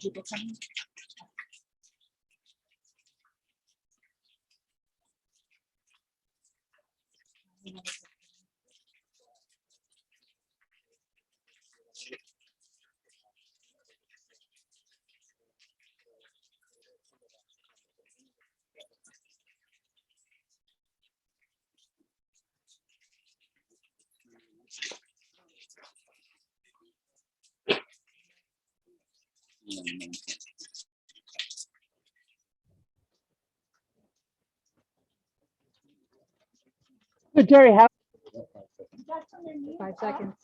People coming. So Jerry, how? 5 seconds.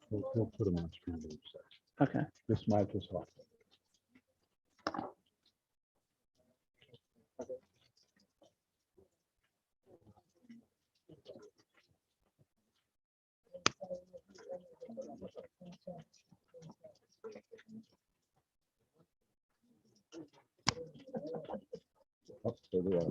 We'll put them on screen. Okay. This mic is hot. Oh, there they are.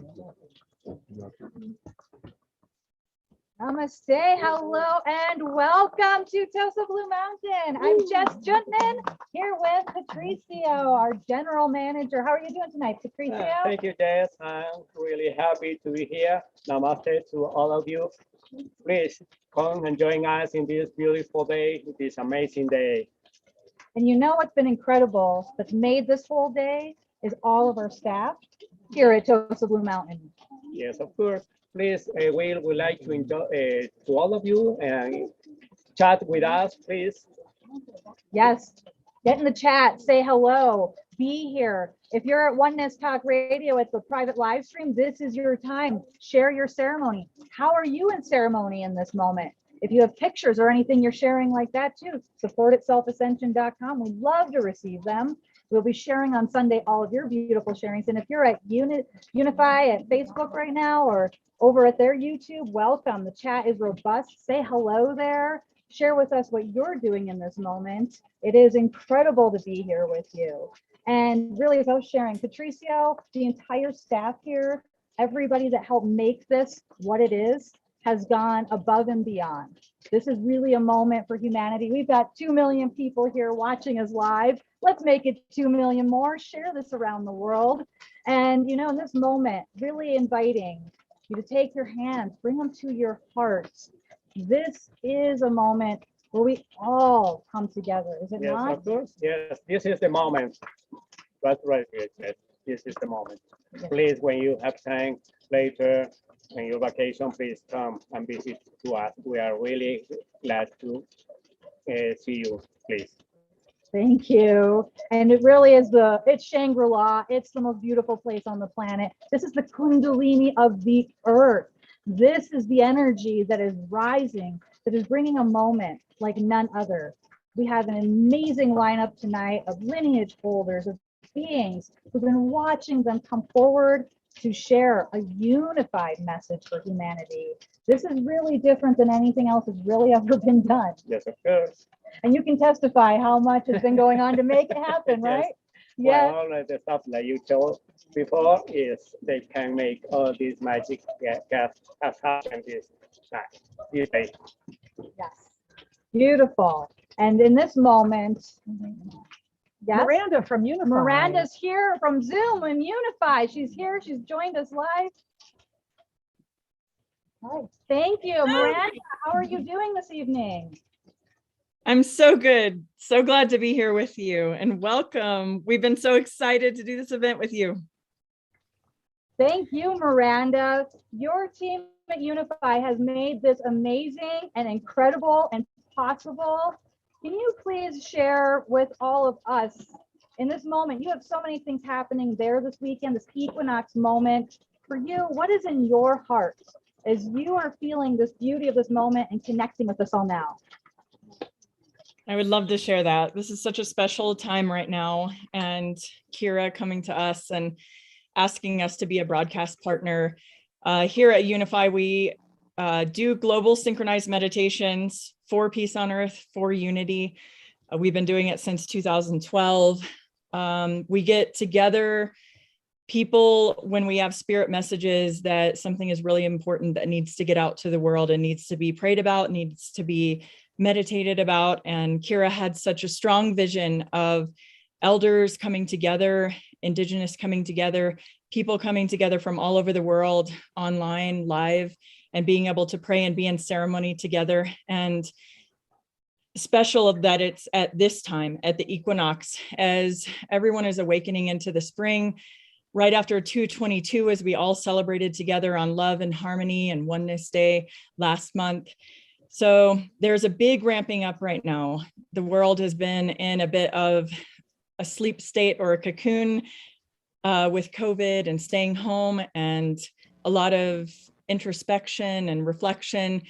Namaste, hello, and welcome to Tosa Blue Mountain. I'm Jess Juntman here with Patricio, our general manager. How are you doing tonight, Patricio? Thank you, Jess. I'm really happy to be here. Namaste to all of you. Please come and join us in this beautiful day, this amazing day. And you know what's been incredible that's made this whole day is all of our staff here at Tosa Blue Mountain. Yes, of course. Please, we would like to enjoy to all of you and chat with us, please. Yes, get in the chat, say hello, be here. If you're at Oneness Talk Radio at the private live stream, this is your time. Share your ceremony. How are you in ceremony in this moment? If you have pictures or anything you're sharing like that too, support at selfascension.com. We love to receive them. We'll be sharing on Sunday all of your beautiful sharings. And if you're at Unify at Facebook right now or over at their YouTube, welcome. The chat is robust. Say hello there. Share with us what you're doing in this moment. It is incredible to be here with you. And really, as I was sharing, Patricio, the entire staff here, everybody that helped make this what it is, has gone above and beyond. This is really a moment for humanity. We've got 2 million people here watching us live. Let's make it 2 million more. Share this around the world. And, you know, in this moment, really inviting you to take your hands, bring them to your hearts. This is a moment where we all come together, is it Yes, not? of course. Yes, this is the moment. That's right, yes. This is the moment. Please, when you have time later, on your vacation, please come and visit to us. We are really glad to see you, please. Thank you. And it really is it's Shangri-La. It's the most beautiful place on the planet. This is the Kundalini of the earth. This is the energy that is rising, that is bringing a moment like none other. We have an amazing lineup tonight of lineage holders, of beings who've been watching them come forward to share a unified message for humanity. This is really different than anything else that's really ever been done. Yes, of course. And you can testify how much has been going on to make it happen, right? Yes. Well, all the stuff that you told before is they can make all these magic has happened this day. Yes. Beautiful. And in this moment, yes, Miranda from Unify. Miranda's here from Zoom and Unify. She's here. She's joined us live. All right. Thank you, Miranda. How are you doing this evening? I'm so good. So glad to be here with you and welcome. We've been so excited to do this event with you. Thank you, Miranda. Your team at Unify has made this amazing and incredible and possible. Can you please share with all of us in this moment? You have so many things happening there this weekend, this Equinox moment. For you, what is in your heart as you are feeling this beauty of this moment and connecting with us all now. I would love to share that. This is such a special time right now, and Kira coming to us and asking us to be a broadcast partner. Here at Unify, we do global synchronized meditations for peace on earth, for unity. We've been doing it since 2012. We get together people when we have spirit messages that something is really important that needs to get out to the world and needs to be prayed about, needs to be meditated about. And Kira had such a strong vision of elders coming together, indigenous coming together, people coming together from all over the world, online, live, and being able to pray and be in ceremony together. And special that it's at this time, at the equinox, as everyone is awakening into the spring, right after 2/22, as we all celebrated together on Love and Harmony and Oneness Day last month. So there's a big ramping up right now. The world has been in a bit of a sleep state or a cocoon with COVID and staying home, and a lot of introspection and reflection.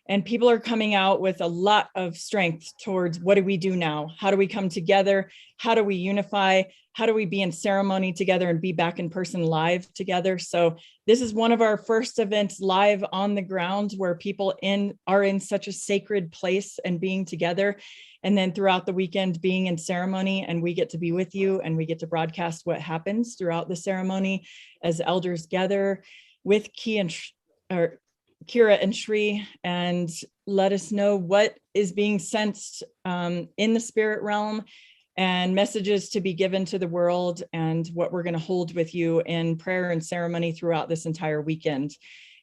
And people are coming out with a lot of strength towards what do we do now? How do we come together? How do we unify? How do we be in ceremony together and be back in person live together? So this is one of our first events live on the ground where people are in such a sacred place and being together. And then throughout the weekend being in ceremony, and we get to be with you and we get to broadcast what happens throughout the ceremony as elders gather with Kira and Shri, and let us know what is being sensed in the spirit realm and messages to be given to the world, and what we're going to hold with you in prayer and ceremony throughout this entire weekend.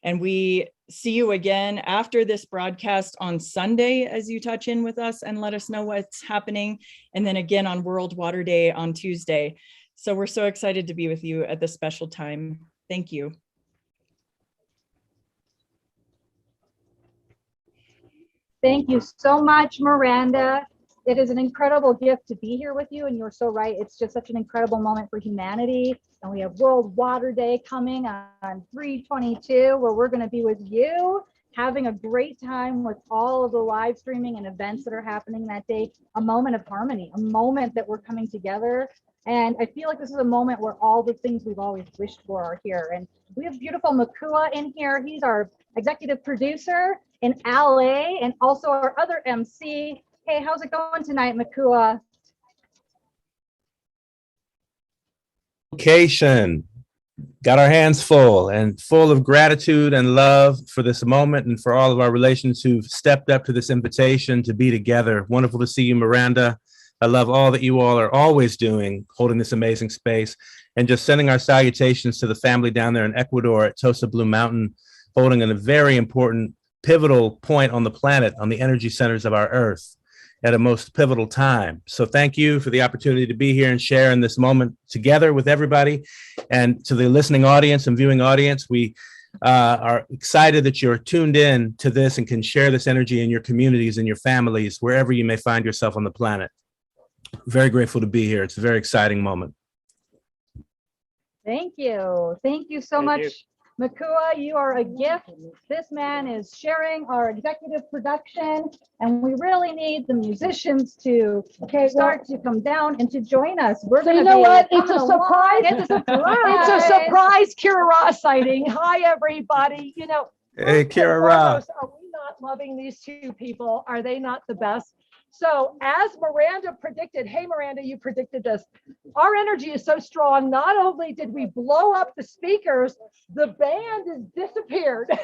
And we see you again after this broadcast on Sunday as you touch in with us and let us know what's happening. And then again on World Water Day on Tuesday. So we're so excited to be with you at this special time. Thank you. Thank you so much, Miranda. It is an incredible gift to be here with you, and you're so right. It's just such an incredible moment for humanity. And we have World Water Day coming on 3/22, where we're going to be with you, having a great time with all of the live streaming and events that are happening that day. A moment of harmony, a moment that we're coming together. And I feel like this is a moment where all the things we've always wished for are here. And we have beautiful Makua in here. He's our executive producer in LA and also our other MC. Hey, how's it going tonight, Makua? Location. Got our hands full and full of gratitude and love for this moment and for all of our relations who've stepped up to this invitation to be together. Wonderful to see you, Miranda. I love all that you all are always doing, holding this amazing space, and just sending our salutations to the family down there in Ecuador at Tosa Blue Mountain, holding a very important pivotal point on the planet, on the energy centers of our Earth at a most pivotal time. So thank you for the opportunity to be here and share in this moment together with everybody. And to the listening audience and viewing audience, we are excited that you're tuned in to this and can share this energy in your communities and your families, wherever you may find yourself on the planet. Very grateful to be here. It's a very exciting moment. Thank you. Thank you so much. Makua, you are a gift. This man is sharing our executive production, and we really need the musicians to start to come down and to join us. We're So you know what? It's a surprise. It's a surprise. It's a surprise Kira Ra sighting. Hi, everybody. You know, Hey, first and Kira Ra. foremost, are we not loving these two people? Are they not the best? So as Miranda predicted, hey, Miranda, you predicted this. Our energy is so strong. Not only did we blow up the speakers, the band has disappeared.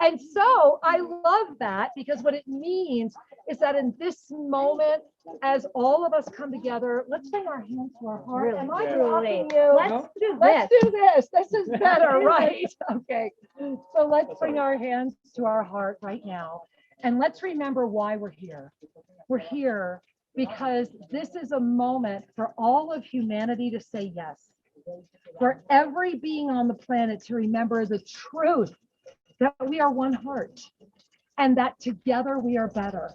And so I love that, because what it means is that in this moment, as all of us come together, let's bring our hands to our heart. Really, Am I truly. blocking you? Let's do this. Let's do this. This is better, right? Okay. So let's bring our hands to our heart right now. And let's remember why we're here. We're here because this is a moment for all of humanity to say yes. For every being on the planet to remember the truth that we are one heart and that together we are better.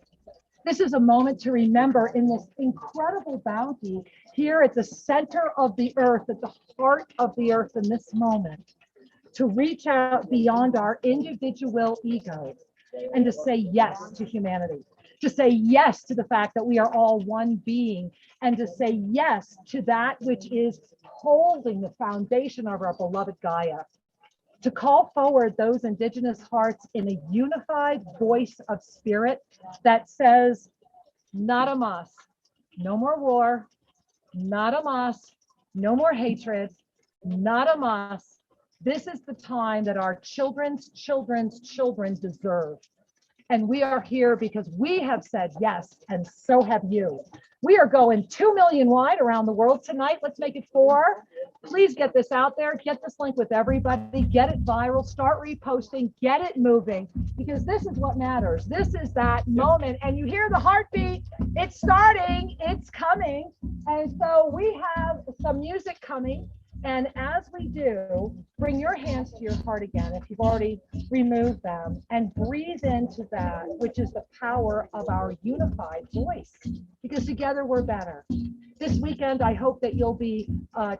This is a moment to remember in this incredible bounty here at the center of the earth, at the heart of the earth in this moment, to reach out beyond our individual egos and to say yes to humanity, to say yes to the fact that we are all one being, and to say yes to that which is holding the foundation of our beloved Gaia, to call forward those indigenous hearts in a unified voice of spirit that says, nada más, no more war, nada más, no more hatred, nada más. This is the time that our children's children's children deserve. And we are here because we have said yes, and so have you. We are going 2 million wide around the world tonight. Let's make it 4. Please get this out there. Get this link with everybody. Get it viral. Start reposting. Get it moving, because this is what matters. This is that moment. And you hear the heartbeat. It's starting. It's coming. And so we have some music coming. And as we do, bring your hands to your heart again, if you've already removed them, and breathe into that, which is the power of our unified voice, because together we're better. This weekend, I hope that you'll be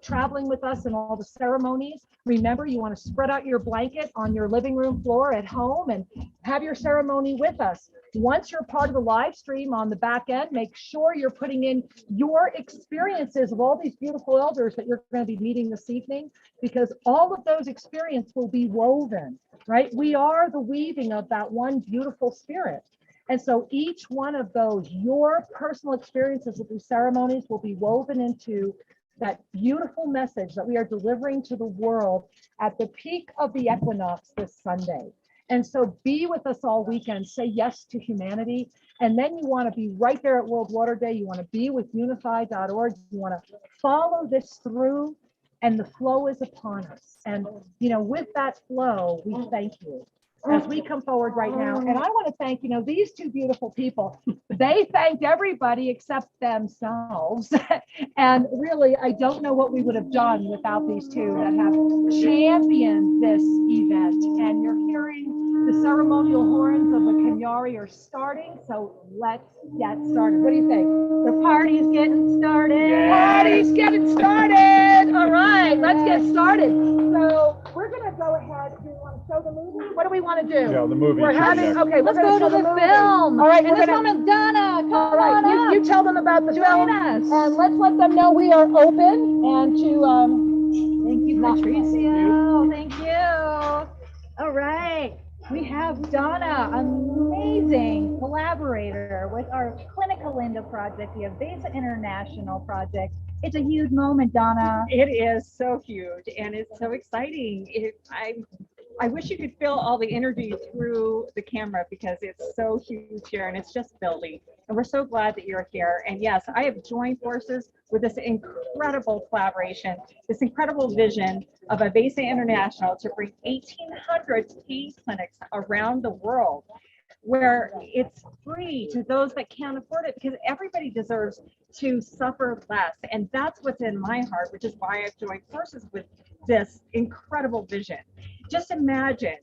traveling with us in all the ceremonies. Remember, you want to spread out your blanket on your living room floor at home and have your ceremony with us. Once you're part of the live stream on the back end, make sure you're putting in your experiences of all these beautiful elders that you're going to be meeting this evening, because all of those experiences will be woven, right? We are the weaving of that one beautiful spirit. And so each one of those, your personal experiences with these ceremonies will be woven into that beautiful message that we are delivering to the world at the peak of the equinox this Sunday. And so be with us all weekend, say yes to humanity. And then you want to be right there at World Water Day. You want to be with unify.org. You want to follow this through, and the flow is upon us. And, you know, with that flow, we thank you as we come forward right now. And I want to thank, you know, these two beautiful people. They thanked everybody except themselves. And really, I don't know what we would have done without these two that have championed this event. And you're hearing the ceremonial horns of the Kanyari are starting. So let's get started. What do you think? The party's getting started. Yeah. Party's getting started. All right, let's get started. So we're going to go ahead. Do you want to show the movie? What do we want to do? Yeah, the movie. We're should be having, next. okay, Let's we're go going to show the movie. film. All right, And we're this gonna- moment, Donna, come All right, on up. you tell them about the Join film, us. and let's let them know we are open and to Thank you, not- Patricio. Thank you. All right. We have Donna, amazing collaborator with our Clinical Linda project, the Avesa International project. It's a huge moment, Donna. It is so huge and it's so exciting. I wish you could feel all the energy through the camera because it's so huge here and it's just building. And we're so glad that you're here. And yes, I have joined forces with this incredible collaboration, this incredible vision of Avesa International to bring 1,800 pain clinics around the world, where it's free to those that can't afford it, because everybody deserves to suffer less. And that's what's in my heart, which is why I've joined forces with this incredible vision. Just imagine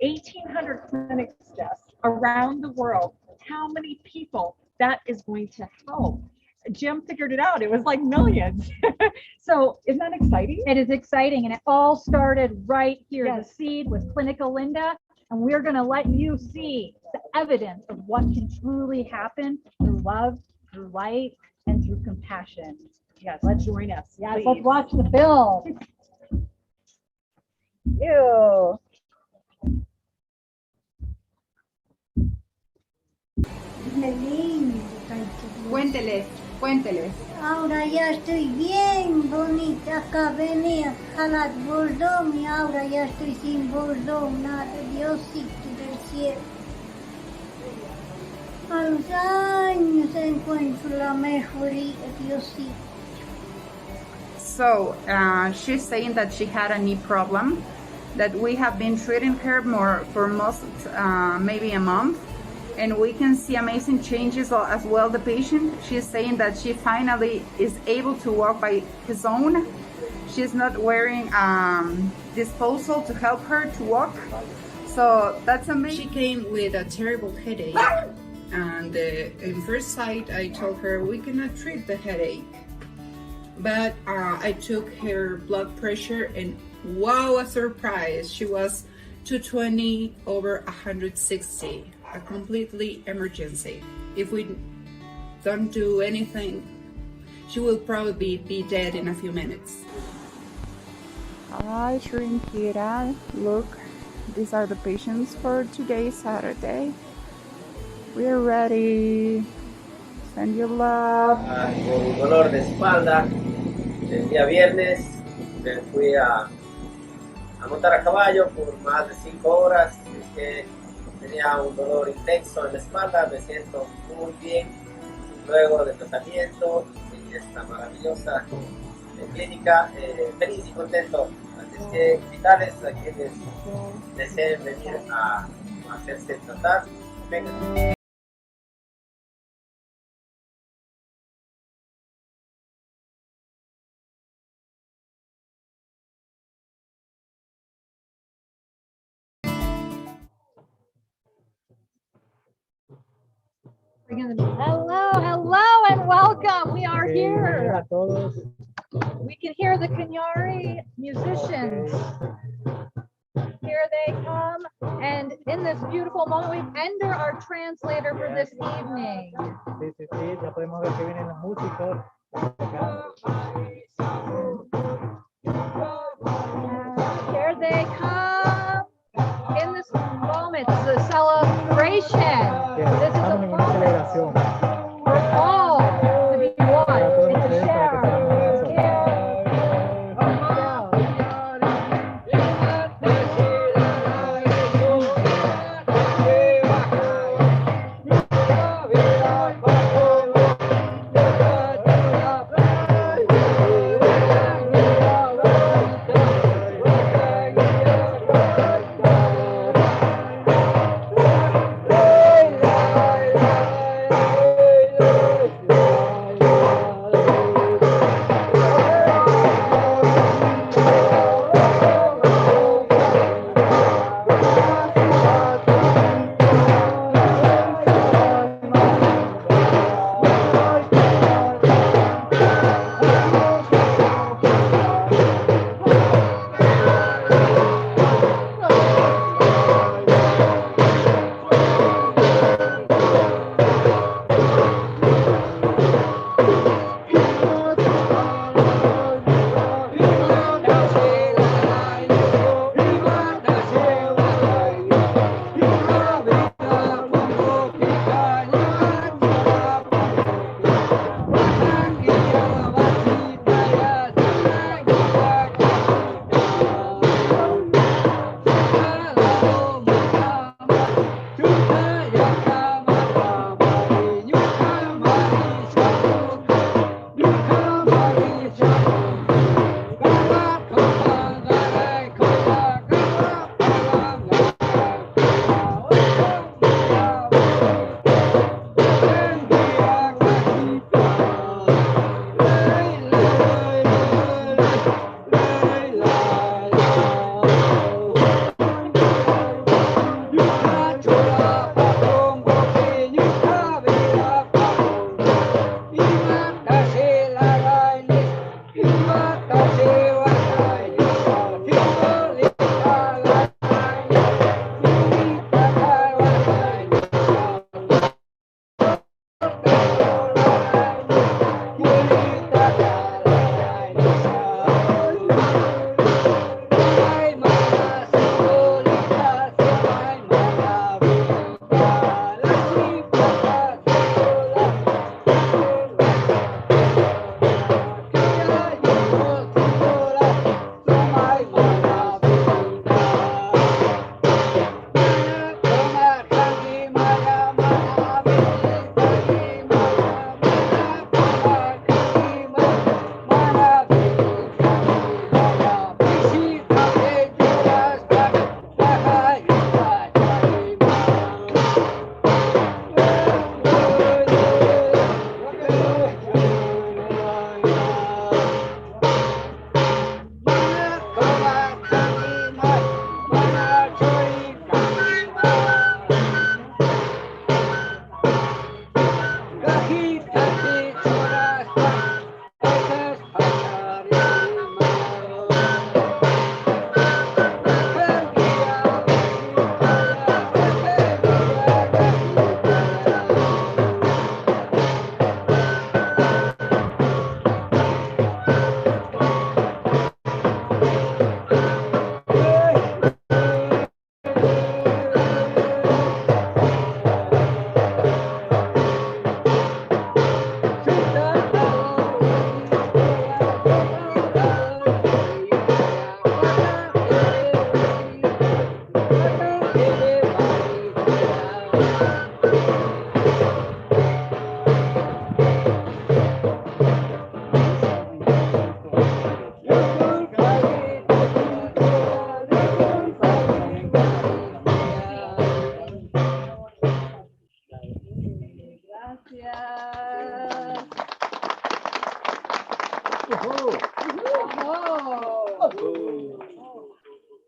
1,800 clinics just around the world, how many people that is going to help. Jim figured it out. It was like millions. So isn't that exciting? It is exciting, and it all started right here. Yes. The seed with Clinical Linda, and we're going to let you see the evidence of what can truly happen through love, through light, and through compassion. Yes, let's join us. Yes, please. let's watch the film. Ew. Cuénteles, cuénteles. Ahora ya estoy bien bonita, acabé jalar bordón y ahora ya estoy sin bordón, nada, Diosito del cielo. A los años encuentro la mejoría, Diosito. So, she's saying that she had a knee problem, that we have been treating her for most, maybe a month, and we can see amazing changes as well. The patient, she's saying that she finally is able to walk by his own. She's not wearing disposal to help her to walk. So that's amazing. She came with a terrible headache, and in first sight I told her we cannot treat the headache, but I took her blood pressure and wow, a surprise. She was 220 over 160, a completely emergency. If we don't do anything, she will probably be dead in a few minutes. Hi, Shrinkira. Look, these are the patients for today, Saturday. We're ready. Send your love. Con dolor de espalda, el día viernes me fui a montar a caballo por más de 5 horas. Es que tenía un dolor intenso en la espalda, me siento muy bien luego del tratamiento y esta maravillosa clínica, feliz y contento. Así es que invitarles a quienes deseen venir a hacerse tratar, vengan. Hello, hello, and welcome. We are here. We can hear the Kenyari musicians. Here they come. And in this beautiful moment, we enter our translator for this evening. Here they come. In this moment, this is a celebration. This is a moment for all to be one and to share.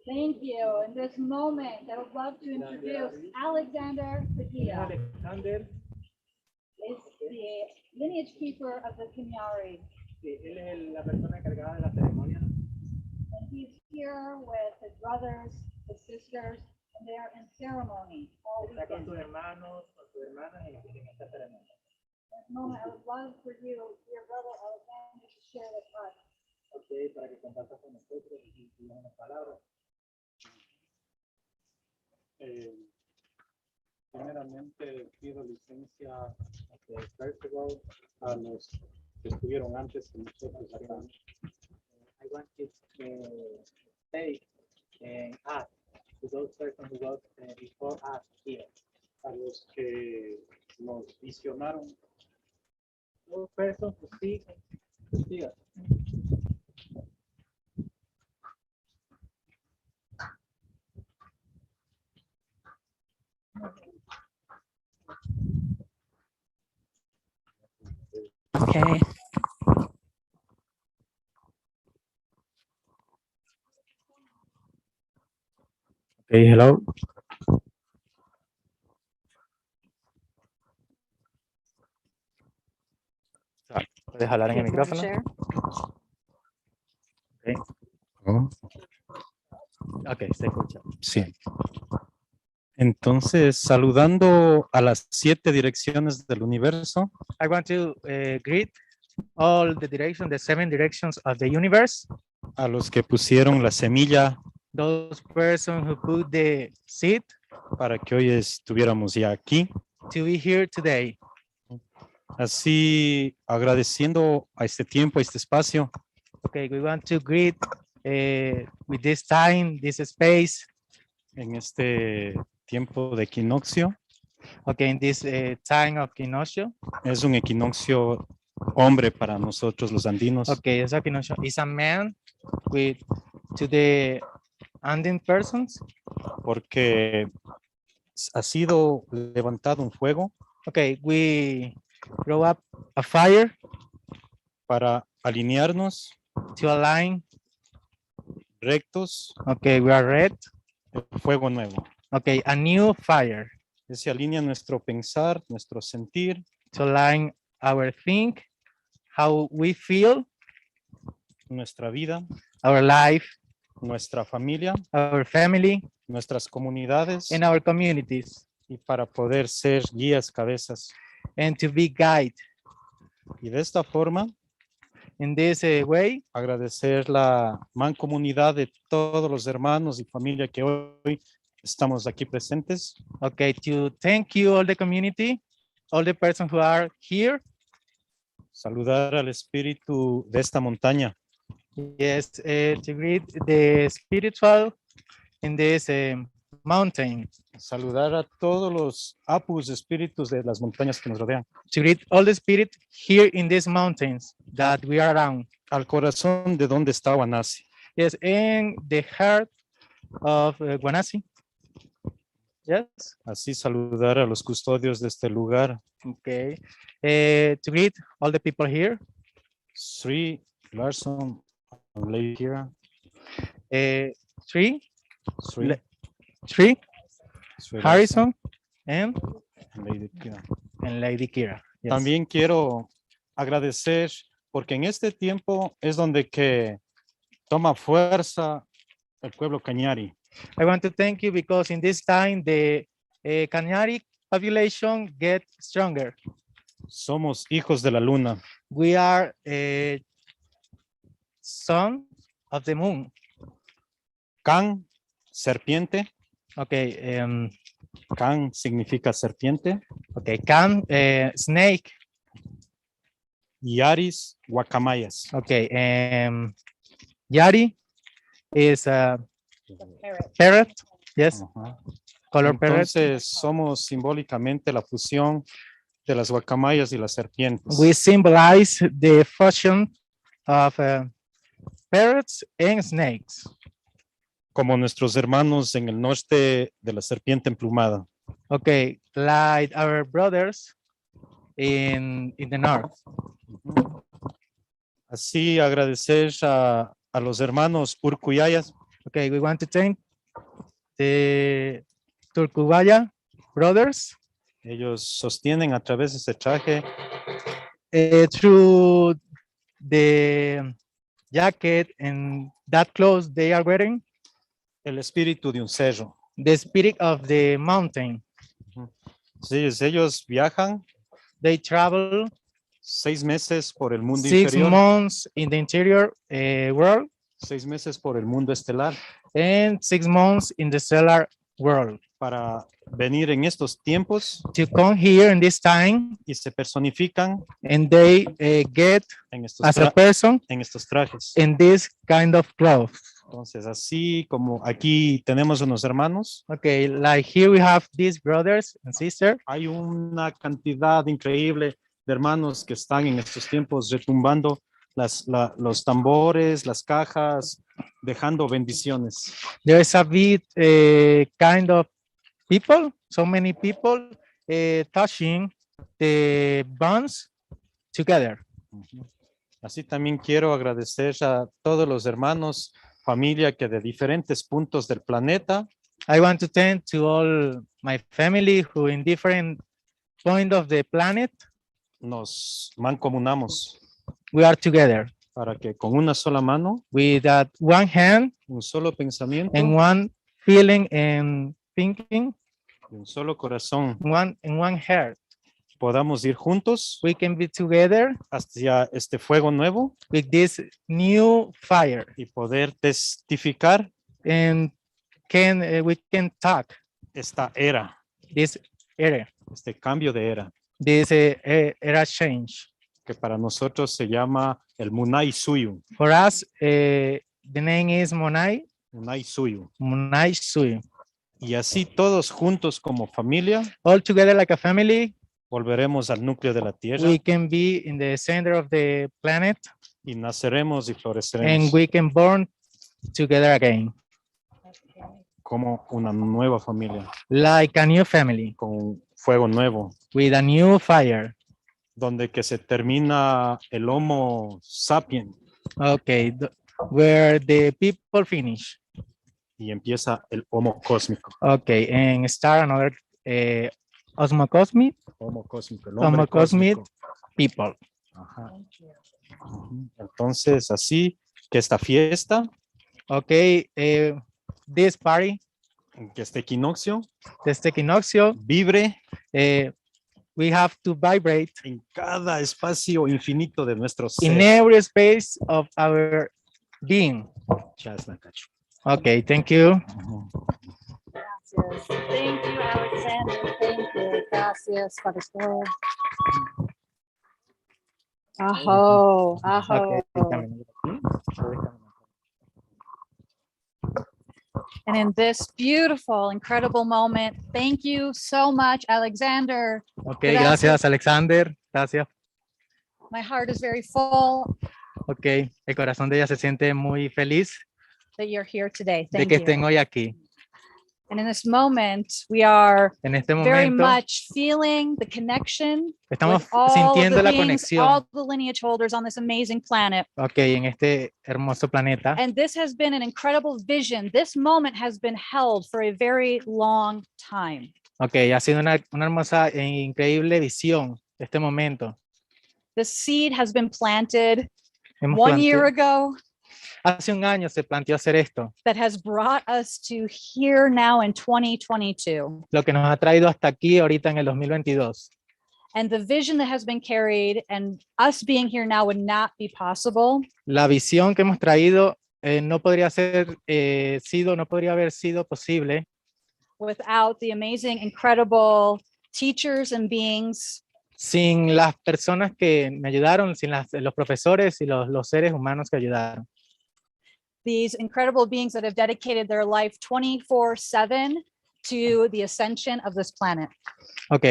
Thank you. In this moment, I would love to introduce Alexander Padilla. Is the lineage keeper of the Kenyari. And he's here with his brothers, his sisters, and they are in ceremony all weekend. This moment, I would love for you, your brother Alexander, to share with us. Primeramente pido licencia first of all, a los que estuvieron antes que nosotros acá. I want to say and ask to those persons who was before us here. A los que nos visionaron. Those persons who see us. Okay. Okay, hello. ¿Puedes hablar en el micrófono? Okay. Oh. Ok, se escucha. Sí. Entonces, saludando a las 7 direcciones del universo. I want to greet all the directions, the 7 directions of the universe. A los que pusieron la semilla. Those persons who put the seed. Para que hoy estuviéramos ya aquí. To be here today. Así, agradeciendo a este tiempo, a este espacio. Okay, we want to greet with this time, this space. En este tiempo de equinoccio. Okay, in this time of equinoccio. Es un equinoccio hombre para nosotros los andinos. Okay, it's equinoccio. It's a man with to the Andean persons. Porque ha sido levantado un fuego. Okay, we grow up a fire. Para alinearnos. To align. Rectos. Okay, we are red. El fuego nuevo. Okay, a new fire. Se alinea nuestro pensar, nuestro sentir. To align our think, how we feel. Nuestra vida. Our life. Nuestra familia. Our family. Nuestras comunidades. And our communities. Y para poder ser guías, cabezas. And to be guide. Y de esta forma. In this way. Agradecer la mancomunidad de todos los hermanos y familia que hoy estamos aquí presentes. Okay, to thank you all the community, all the persons who are here. Saludar al espíritu de esta montaña. Yes, to greet the spiritual in this mountain. Saludar a todos los apus espíritus de las montañas que nos rodean. To greet all the spirit here in these mountains that we are around. Al corazón de donde está Guanasi. Yes, in the heart of Guanasi. Yes. Así saludar a los custodios de este lugar. Okay. To greet all the people here. Sri Larson, Lady Kira. Sri Harrison and Lady Kira. And Lady Kira. Yes. También quiero agradecer porque en este tiempo es donde que toma fuerza el pueblo cañari. I want to thank you because in this time the Cañari population get stronger. Somos hijos de la luna. We are son of the moon. Can, serpiente. Okay. Can significa serpiente. Okay. Can, snake. Yaris, guacamayas. Okay. Yari is a parrot. Yes. color parrots. Entonces somos simbólicamente la fusión de las guacamayas y las serpientes. We symbolize the fusion of parrots and snakes. Como nuestros hermanos en el norte de la serpiente emplumada. Okay, like our brothers in the north. Así agradecer a los hermanos Urcuyayas. Okay, we want to thank the Turcubaya brothers. Ellos sostienen a través de ese traje Through the jacket and that clothes they are wearing, el espíritu de un cerro. the spirit of the mountain. Sí, ellos viajan. They travel 6 meses por el mundo 6 inferior. months in the interior world 6 meses por el mundo estelar. and 6 months in the stellar world. Para venir en estos tiempos To come here in this time y se personifican and they get en estos, as a person en estos trajes. in this kind of clothes. Entonces, así como aquí tenemos unos hermanos, Okay, like here we have these brothers and sisters. hay una cantidad increíble de hermanos que están en estos tiempos retumbando los tambores, las cajas, dejando bendiciones. There's a bit kind of people, so many people touching the bonds together. Así también quiero agradecer a todos los hermanos, familia que de diferentes puntos del planeta I want to thank to all my family who in different point of the planet nos mancomunamos we are together para que con una sola mano, with that one hand un solo pensamiento and one feeling and thinking, y un solo corazón one heart. Podamos ir juntos We can be together hacia este fuego nuevo with this new fire y poder testificar and we can talk esta era, this era, este cambio de era, this era change. que para nosotros se llama el Munai Suyu. For us, the name is Munai Suyu. Monai Suyu. Y así todos juntos como familia, All together like a family, volveremos al núcleo de la tierra we can be in the center of the planet y naceremos y and floreceremos we can born together again. como una nueva familia, Like a new family con un fuego nuevo, with a new fire. donde que se termina el Homo sapien Okay, where the people finish. y empieza el Homo cósmico. Okay, and start another Osmocosmic Homo cósmico, el hombre cosmic cósmico. people. Ajá. Ujú. Entonces, así que esta fiesta, Okay, this party, que este equinoccio this equinoccio, vibre we have to vibrate en cada espacio infinito de nuestro ser. in every space of our being. Chas, Nakacho. Okay, thank you. Ujú. Gracias. Thank you, Alexander. Thank you. Gracias, Pastor. Aho, aho. And in this beautiful, incredible moment, thank you so much, Alexander. Okay, Gracias. gracias, Alexander. Gracias. My heart is very full Okay, el corazón de ella se siente muy feliz that you're here today. de Thank que you. estén hoy aquí. And in this moment, we are En este very momento much feeling the connection estamos with all sintiendo the la beings, conexión. all the lineage holders on this amazing planet. Okay, en este hermoso planeta. And this has been an incredible vision. This moment has been held for a very long time. Okay, ha sido una hermosa e increíble visión este momento. The seed has been planted Hemos 1 year planteado- ago Hace un año se planteó hacer esto, that has brought us to here now in 2022. lo que nos ha traído hasta aquí ahorita en el 2022. And the vision that has been carried and us being here now would not be possible La visión que hemos traído no podría haber sido posible without the amazing, incredible teachers and beings sin las personas que me ayudaron, sin los profesores y los seres humanos que ayudaron. these incredible beings that have dedicated their life 24/7 to the ascension of this planet. Ok,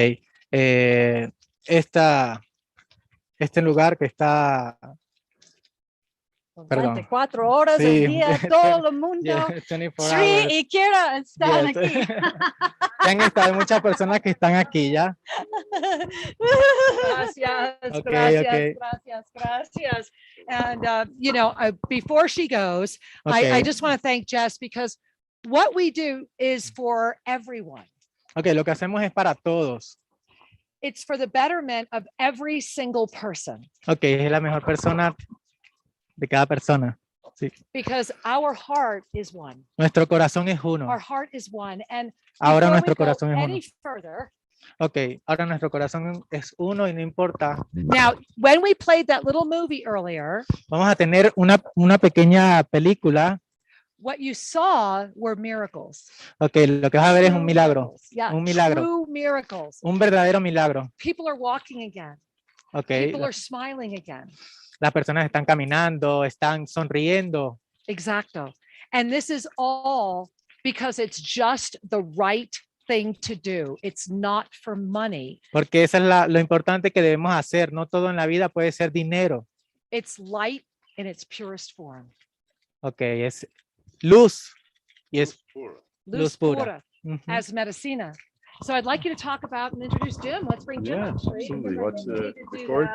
este lugar que está, perdón. 24 horas Sí, al día, todo el mundo. Yeah, 24 Sri hours. y Kira están Yes. aquí. Hay muchas personas que están aquí ya. Gracias, Okay, gracias, okay. gracias. And, before she goes, Okay. I just want to thank Jess because what we do is for everyone. Ok, lo que hacemos es para todos. It's for the betterment of every single person. Ok, es la mejor persona de cada persona. Sí. Because our heart is one. Nuestro corazón es uno. Our heart is one. And Ahora before nuestro we go corazón es uno. any further, Ok, ahora nuestro corazón es uno y no importa. now, when we played that little movie earlier, Vamos a tener una pequeña película. what you saw were miracles. Ok, lo que vas a ver es un milagro. Yeah, Un milagro. true miracles. Un verdadero milagro. People are walking again. Ok, People are smiling again. las personas están caminando, están sonriendo. Exacto. And this is all because it's just the right thing to do. It's not for money. Porque eso es lo importante que debemos hacer. No todo en la vida puede ser dinero. It's light in its purest form. Ok, es luz y es Luz pura. pura, as medicina. So I'd like you to talk about and introduce Jim. Let's bring Jim up. Absolutely. Let's record.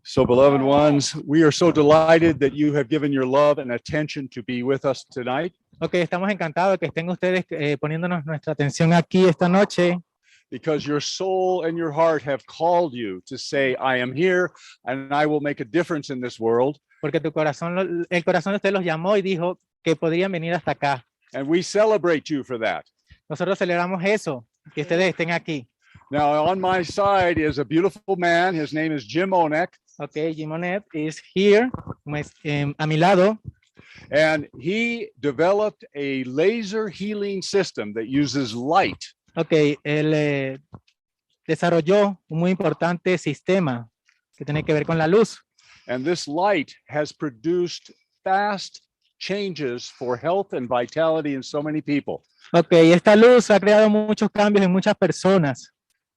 So, beloved ones, we are so delighted that you have given your love and attention to be with us tonight. Ok, estamos encantados de que estén ustedes poniéndonos nuestra atención aquí esta noche. Because your soul and your heart have called you to say, I am here and I will make a difference in this world. Porque el corazón de usted los llamó y dijo que podrían venir hasta acá. And we celebrate you for that. Nosotros celebramos eso, que ustedes estén aquí. Now, on my side is a beautiful man. His name is Jim Onek. Okay, Jim Onek is here, a mi lado. And he developed a laser healing system that uses light. Okay, él desarrolló un muy importante sistema que tiene que ver con la luz. And this light has produced fast changes for health and vitality in so many people. Okay, esta luz ha creado muchos cambios en muchas personas.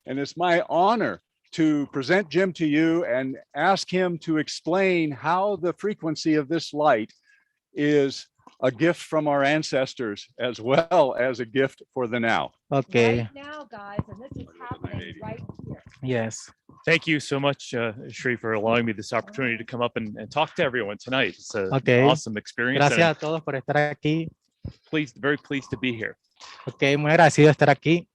And it's my honor to present Jim to you and ask him to explain how the frequency of this light is a gift from our ancestors as well as a gift for the now. Okay. Right now, guys, and this is happening right here. Yes. Thank you so much, Shri, for allowing me this opportunity to come up and talk to everyone tonight. It's an awesome experience. Gracias a todos por estar aquí. Very pleased to be here. Okay, muy agradecido de estar aquí.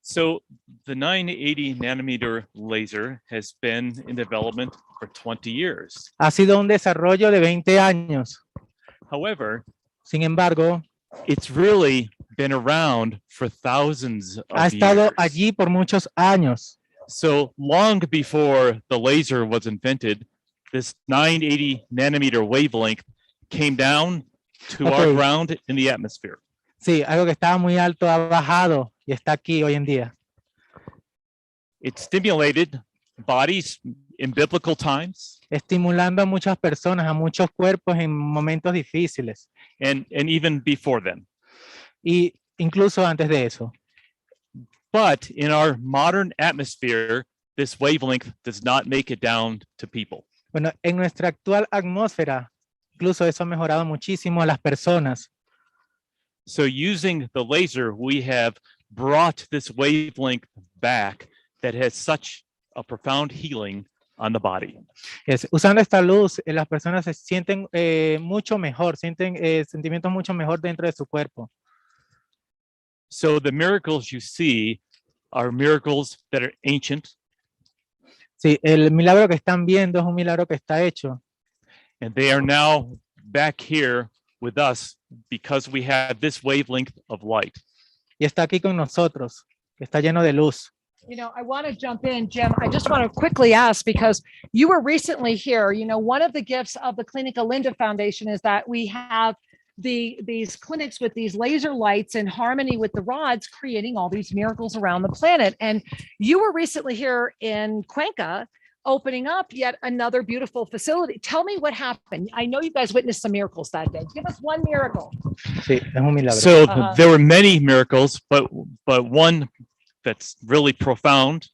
So the 980 nanometer laser has been in development for 20 years. Ha sido un desarrollo de 20 años. However, sin embargo, it's really been around for thousands of ha estado years. allí por muchos años. So long before the laser was invented, this 980 nanometer wavelength came down to our ground in the atmosphere. Sí, algo que estaba muy alto ha bajado y está aquí hoy en día. It stimulated bodies in biblical times. Estimulando a muchas personas, a muchos cuerpos en momentos difíciles. And even before then. Y incluso antes de eso. But in our modern atmosphere, this wavelength does not make it down to people. Bueno, en nuestra actual atmósfera, incluso eso ha mejorado muchísimo a las personas. So using the laser, we have brought this wavelength back that has such a profound healing on the body. Yes. Usando esta luz, las personas se sienten mucho mejor, sienten sentimientos mucho mejor dentro de su cuerpo. So the miracles you see are miracles that are ancient. Sí, el milagro que están viendo es un milagro que está hecho. And they are now back here with us because we have this wavelength of light. Y está aquí con nosotros, que está lleno de luz. You know, I want to jump in, Jim. I just want to quickly ask, because you were recently here, you know, one of the gifts of the Clinica Linda Foundation is that we have these clinics with these laser lights in harmony with the rods, creating all these miracles around the planet. And you were recently here in Cuenca opening up yet another beautiful facility. Tell me what happened. I know you guys witnessed some miracles that day. Give us one miracle. Sí, es un milagro. So there were many miracles, but one that's really profound.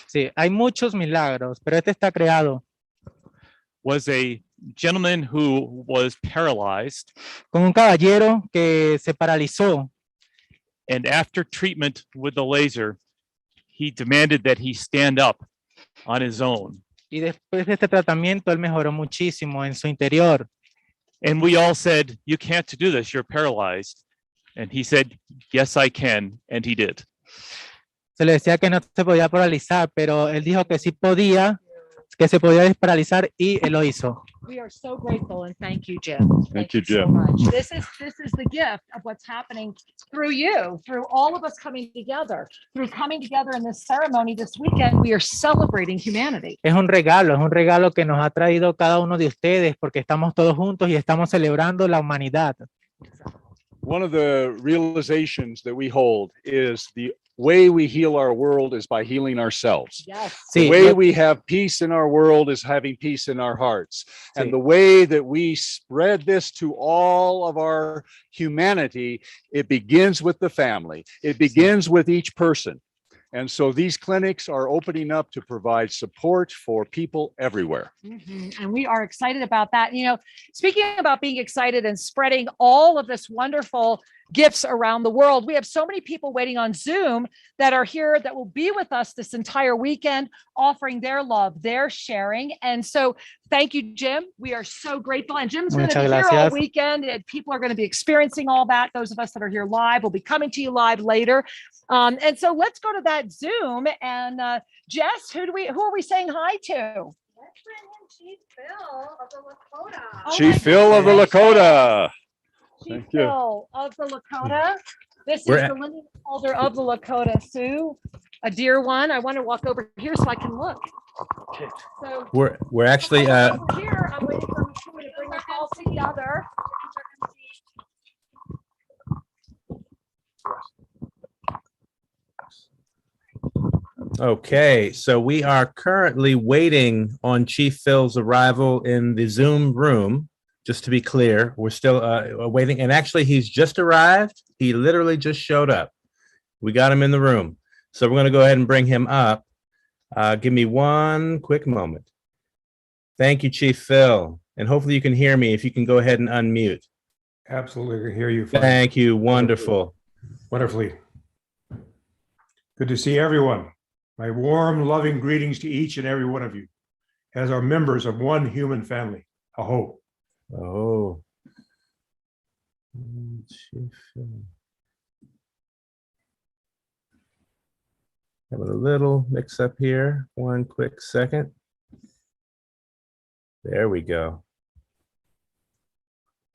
Sí, hay muchos milagros, pero este está creado. Was a gentleman who was paralyzed. Con un caballero que se paralizó. And after treatment with the laser, he demanded that he stand up on his own. Y después de este tratamiento, él mejoró muchísimo en su interior. And we all said, "You can't do this, you're paralyzed." And he said, "Yes, I can." And he did. Se le decía que no se podía paralizar, pero él dijo que sí podía, que se podía desparalizar y él lo hizo. We are so grateful and thank you, Jim. Thank you, So Jim. much. This is the gift of what's happening through you, through all of us coming together, through coming together in this ceremony this weekend. We are celebrating humanity. Es un regalo que nos ha traído cada uno de ustedes porque estamos todos juntos y estamos celebrando la humanidad. One of the realizations that we hold is the way we heal our world is by healing ourselves. Yes. The way we have peace in our world is having peace in our hearts. And the way that we spread this to all of our humanity, it begins with the family. It begins with each person. And so these clinics are opening up to provide support for people everywhere. And we are excited about that. You know, speaking about being excited and spreading all of this wonderful gifts around the world, we have so many people waiting on Zoom that are here that will be with us this entire weekend, offering their love, their sharing. And so thank you, Jim. We are so grateful. And Jim's going to be here all weekend. And people are going to be experiencing all that. Those of us that are here live will be coming to you live later. And so let's go to that Zoom. And Jess, who are we saying hi to? Let's bring in Chief Phil of the Lakota. Chief Phil of the Lakota. Chief Phil of the Lakota. This is the lineage holder of the Lakota Sioux, a dear one. I want to walk over here so I can look. So We're actually over here. I'm waiting for Makua to bring us all together. Okay, so we are currently waiting on Chief Phil's arrival in the Zoom room. Just to be clear, we're still waiting. And actually, he's just arrived. He literally just showed up. We got him in the room. So we're going to go ahead and bring him up. Give me one quick moment. Thank you, Chief Phil. And hopefully you can hear me. If you can go ahead and unmute. Absolutely, I can hear you. Thank you. Wonderful. Wonderfully. Good to see everyone. My warm, loving greetings to each and every one of you as our members of one human family. I hope. Oh. Having a little mix up here. One quick second. There we go.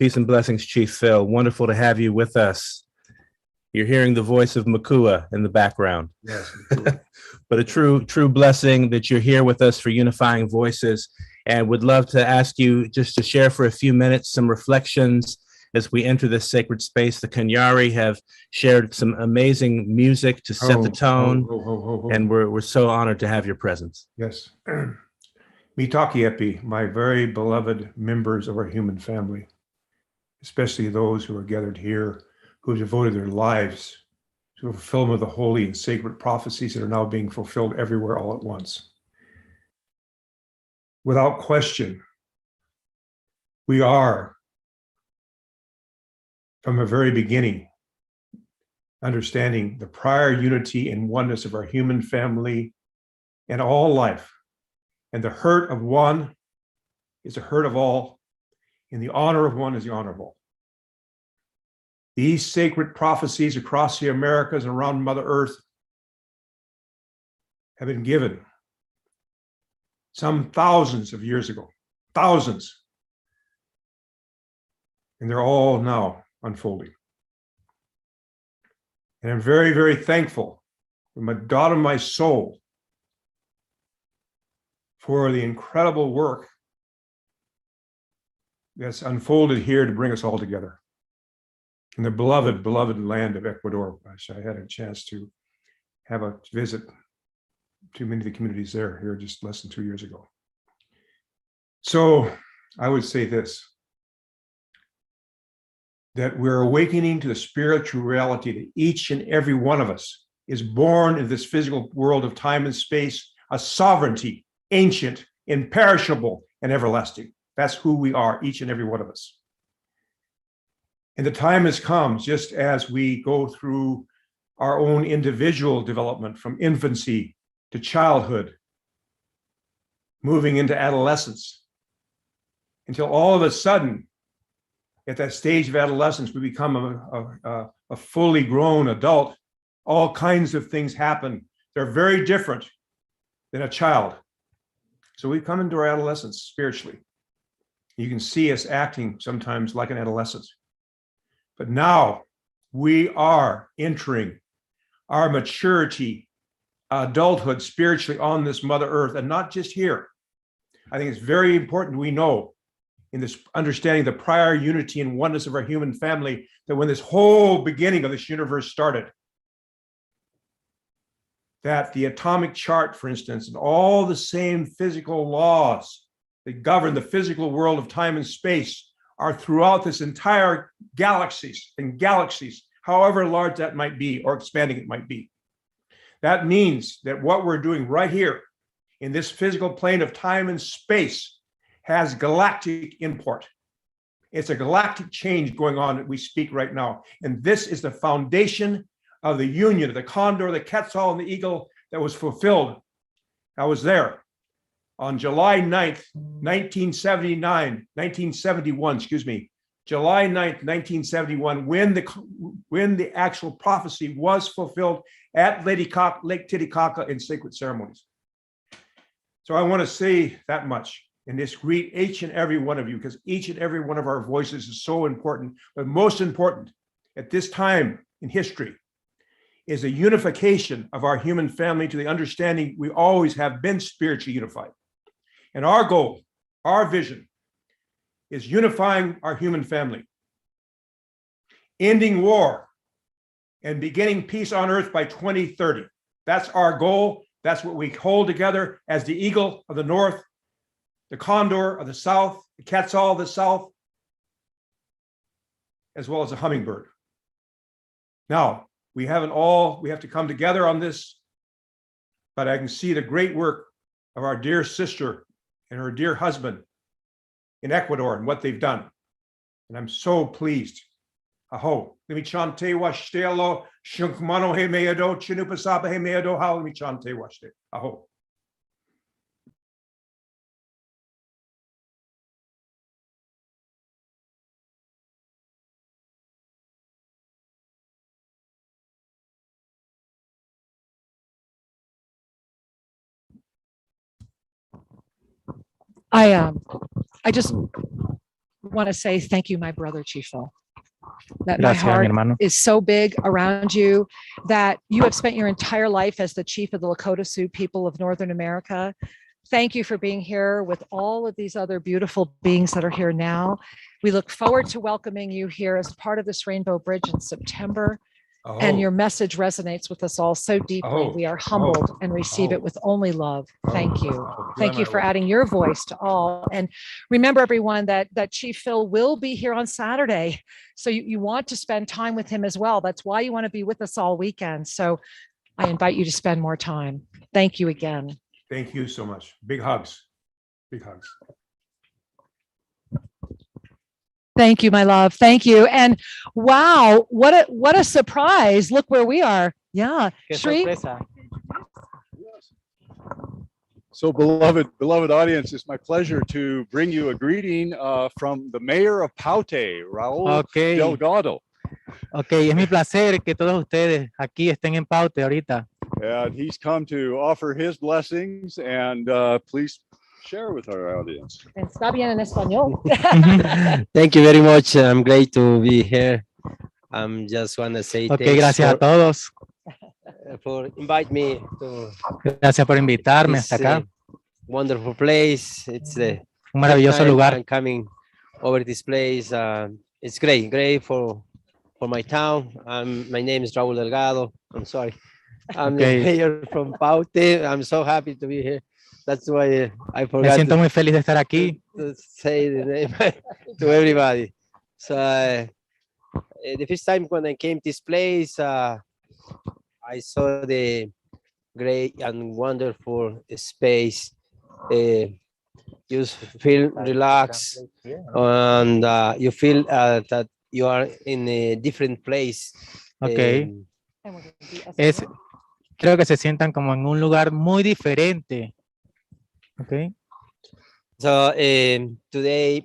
Peace and blessings, Chief Phil. Wonderful to have you with us. You're hearing the voice of Makua in the background. Yes. But a true blessing that you're here with us for Unifying Voices. And would love to ask you just to share for a few minutes some reflections as we enter this sacred space. The Kanyari have shared some amazing music to set the tone, and we're so honored to have your presence. Yes. Mitaki Epi, my very beloved members of our human family, especially those who are gathered here, who have devoted their lives to the fulfillment of the holy and sacred prophecies that are now being fulfilled everywhere all at once. Without question, we are, from the very beginning, understanding the prior unity and oneness of our human family and all life. And the hurt of one is the hurt of all, and the honor of one is the honor of all. These sacred prophecies across the Americas and around Mother Earth have been given some thousands of years ago, thousands. And they're all now unfolding. And I'm very, very thankful from the bottom of my soul for the incredible work that's unfolded here to bring us all together. In the beloved, beloved land of Ecuador, which I had a chance to have a visit to many of the communities there here just less than 2 years ago. So I would say this, that we're awakening to the spiritual reality that each and every one of us is born in this physical world of time and space, a sovereignty, ancient, imperishable, and everlasting. That's who we are, each and every one of us. And the time has come, just as we go through our own individual development from infancy to childhood, moving into adolescence, until all of a sudden, at that stage of adolescence, we become a fully grown adult. All kinds of things happen. They're very different than a child. So we come into our adolescence spiritually. You can see us acting sometimes like an adolescent. But now we are entering our maturity, adulthood spiritually on this Mother Earth, and not just here. I think it's very important we know in this understanding the prior unity and oneness of our human family, that when this whole beginning of this universe started, that the atomic chart, for instance, and all the same physical laws that govern the physical world of time and space are throughout this entire galaxies and galaxies, however large that might be or expanding it might be. That means that what we're doing right here in this physical plane of time and space has galactic import. It's a galactic change going on that we speak right now. And this is the foundation of the union of the condor, the quetzal, and the eagle that was fulfilled. I was there on July 9th, 1971, July 9th, 1971, when the actual prophecy was fulfilled at Lake Titicaca in sacred ceremonies. So I want to say that much and just greet each and every one of you, because each and every one of our voices is so important. But most important at this time in history is a unification of our human family to the understanding we always have been spiritually unified. And our goal, our vision, is unifying our human family, ending war, and beginning peace on earth by 2030. That's our goal. That's what we hold together as the eagle of the north, the condor of the south, the quetzal of the south, as well as the hummingbird. Now, we have to come together on this, but I can see the great work of our dear sister and her dear husband in Ecuador and what they've done. And I'm so pleased. Aho. Let me chante washtelo, shunkmano he meado, chinupasapa he meado, how let me chante washte. Aho. I just want to say thank you, my brother Chifo. That Gracias, my heart mi hermano. is so big around you, that you have spent your entire life as the chief of the Lakota Sioux people of Northern America. Thank you for being here with all of these other beautiful beings that are here now. We look forward to welcoming you here as part of this Rainbow Bridge in September. And your message resonates with us all so deeply. We are humbled and receive it with only love. Thank you. Thank you for adding your voice to all. And remember, everyone, that Chief Phil will be here on Saturday. So you want to spend time with him as well. That's why you want to be with us all weekend. So I invite you to spend more time. Thank you again. Thank you so much. Big hugs. Big hugs. Thank you, my love. Thank you. And wow, what a surprise. Look where we are. Yeah. Shri. So beloved audience, it's my pleasure to bring you a greeting from the mayor of Paute, Raul Delgado. Ok, es mi placer que todos ustedes aquí estén en Paute ahorita. And he's come to offer his blessings, and please share with our audience. Está bien en español. Thank you very much. I'm great to be here. Just want to say Ok, gracias a todos. for invite me to Gracias por invitarme this hasta acá. wonderful place. It's the Un maravilloso third time lugar. I'm coming over this place. It's great for my town. My name is Raúl Delgado. I'm sorry. I'm Okay. the mayor from Paute. I'm so happy to be here. That's why I Me forgot siento muy feliz de estar aquí. to say the name to everybody. So the first time when I came to this place, I saw the great and wonderful space. You feel relaxed and you feel that you are in a different place. Okay. Creo que se sientan como en un lugar muy diferente. Okay. So today,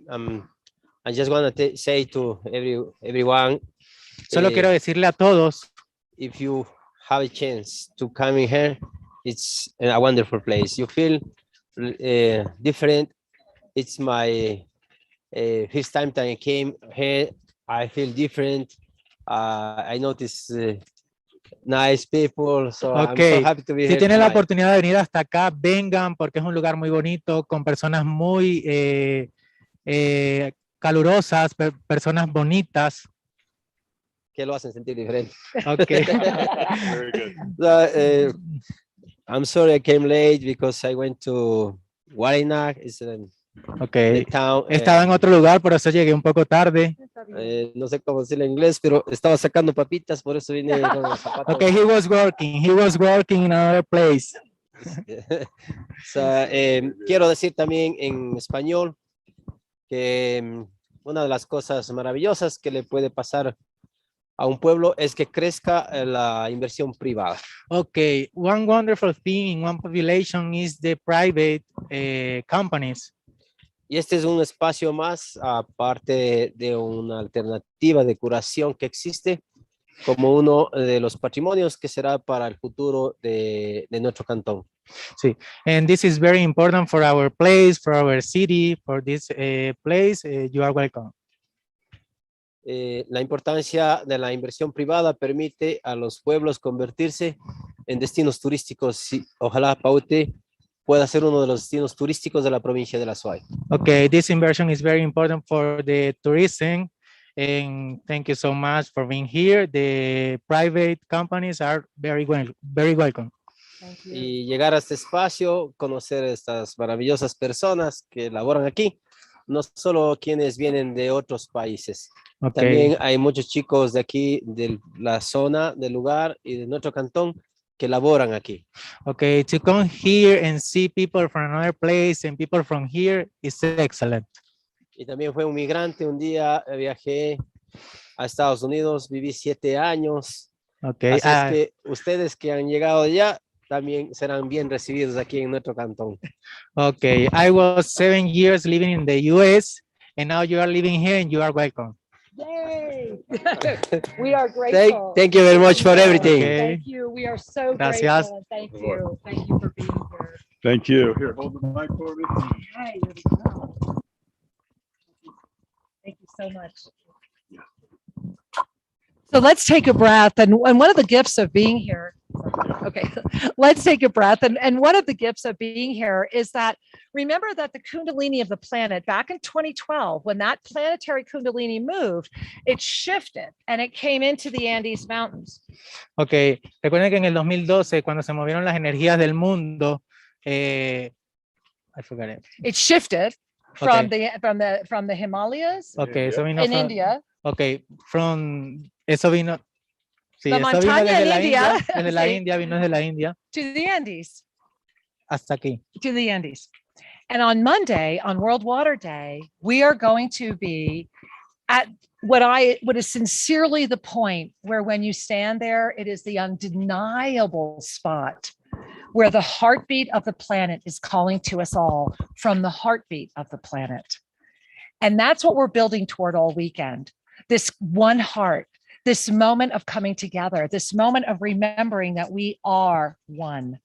I just want to say to everyone. Solo quiero decirle a todos. If you have a chance to come in here, it's a wonderful place. You feel different. It's my first time that I came here. I feel different. I notice nice people, so I'm so happy to be Si here tienen la tonight. oportunidad de venir hasta acá, vengan porque es un lugar muy bonito, con personas muy calurosas, personas bonitas. Que lo hacen sentir diferente. Okay. Very good. So, I'm sorry I came late because I went to Warinac. It's Okay. the town. Estaba en otro lugar, por eso llegué un poco tarde. No sé cómo decirlo en inglés, pero estaba sacando papitas, por eso vine con los zapatos. Okay, he was working in another place. So, quiero decir también en español que una de las cosas maravillosas que le puede pasar a un pueblo es que crezca la inversión privada. Okay, one wonderful thing in one population is the private companies. Y este es un espacio más, aparte de una alternativa de curación que existe, como uno de los patrimonios que será para el futuro de nuestro cantón. Sí, and this is very important for our place, for our city, for this place. You are welcome. La importancia de la inversión privada permite a los pueblos convertirse en destinos turísticos. Ojalá Paute pueda ser uno de los destinos turísticos de la provincia de La Suay. Okay, this inversion is very important for the tourism, and thank you so much for being here. The private companies are very welcome. Y llegar a este espacio, conocer a estas maravillosas personas que laboran aquí, no solo quienes vienen de otros países. Okay. También hay muchos chicos de aquí, de la zona, del lugar y de nuestro cantón que laboran aquí. Okay, to come here and see people from another place and people from here is excellent. Y también fue un migrante. Un día viajé a Estados Unidos, viví 7 años. Okay. Así es que ustedes que han llegado allá también serán bien recibidos aquí en nuestro cantón. Okay, I was 7 years living in the US and now you are living here and you are welcome. Yay! We are grateful. Thank you very much for everything. Okay. Thank you. We are so Gracias. grateful. And thank you. Thank you for being here. Thank you. Here, hold the mic for me. Hi, here we go. Thank you so much. So let's take a breath. And one of the gifts of being here, okay, let's take a breath. And one of the gifts of being here is that, remember that the Kundalini of the planet back in 2012, when that planetary Kundalini moved, it shifted and it came into the Andes Mountains. Okay, recuerden que en el 2012, cuando se movieron las energías del mundo, I forgot it. It shifted from Okay. from the Himalayas Okay, eso vino in from, India. Okay, eso vino. Sí, La eso vino montaña desde en la India, India, desde la sí. India, vino desde la India To the Andes. hasta aquí. To the Andes. And on Monday, on World Water Day, we are going to be at what is sincerely the point where when you stand there, it is the undeniable spot where the heartbeat of the planet is calling to us all from the heartbeat of the planet. And that's what we're building toward all weekend. This one heart, this moment of coming together, this moment of remembering that we are one,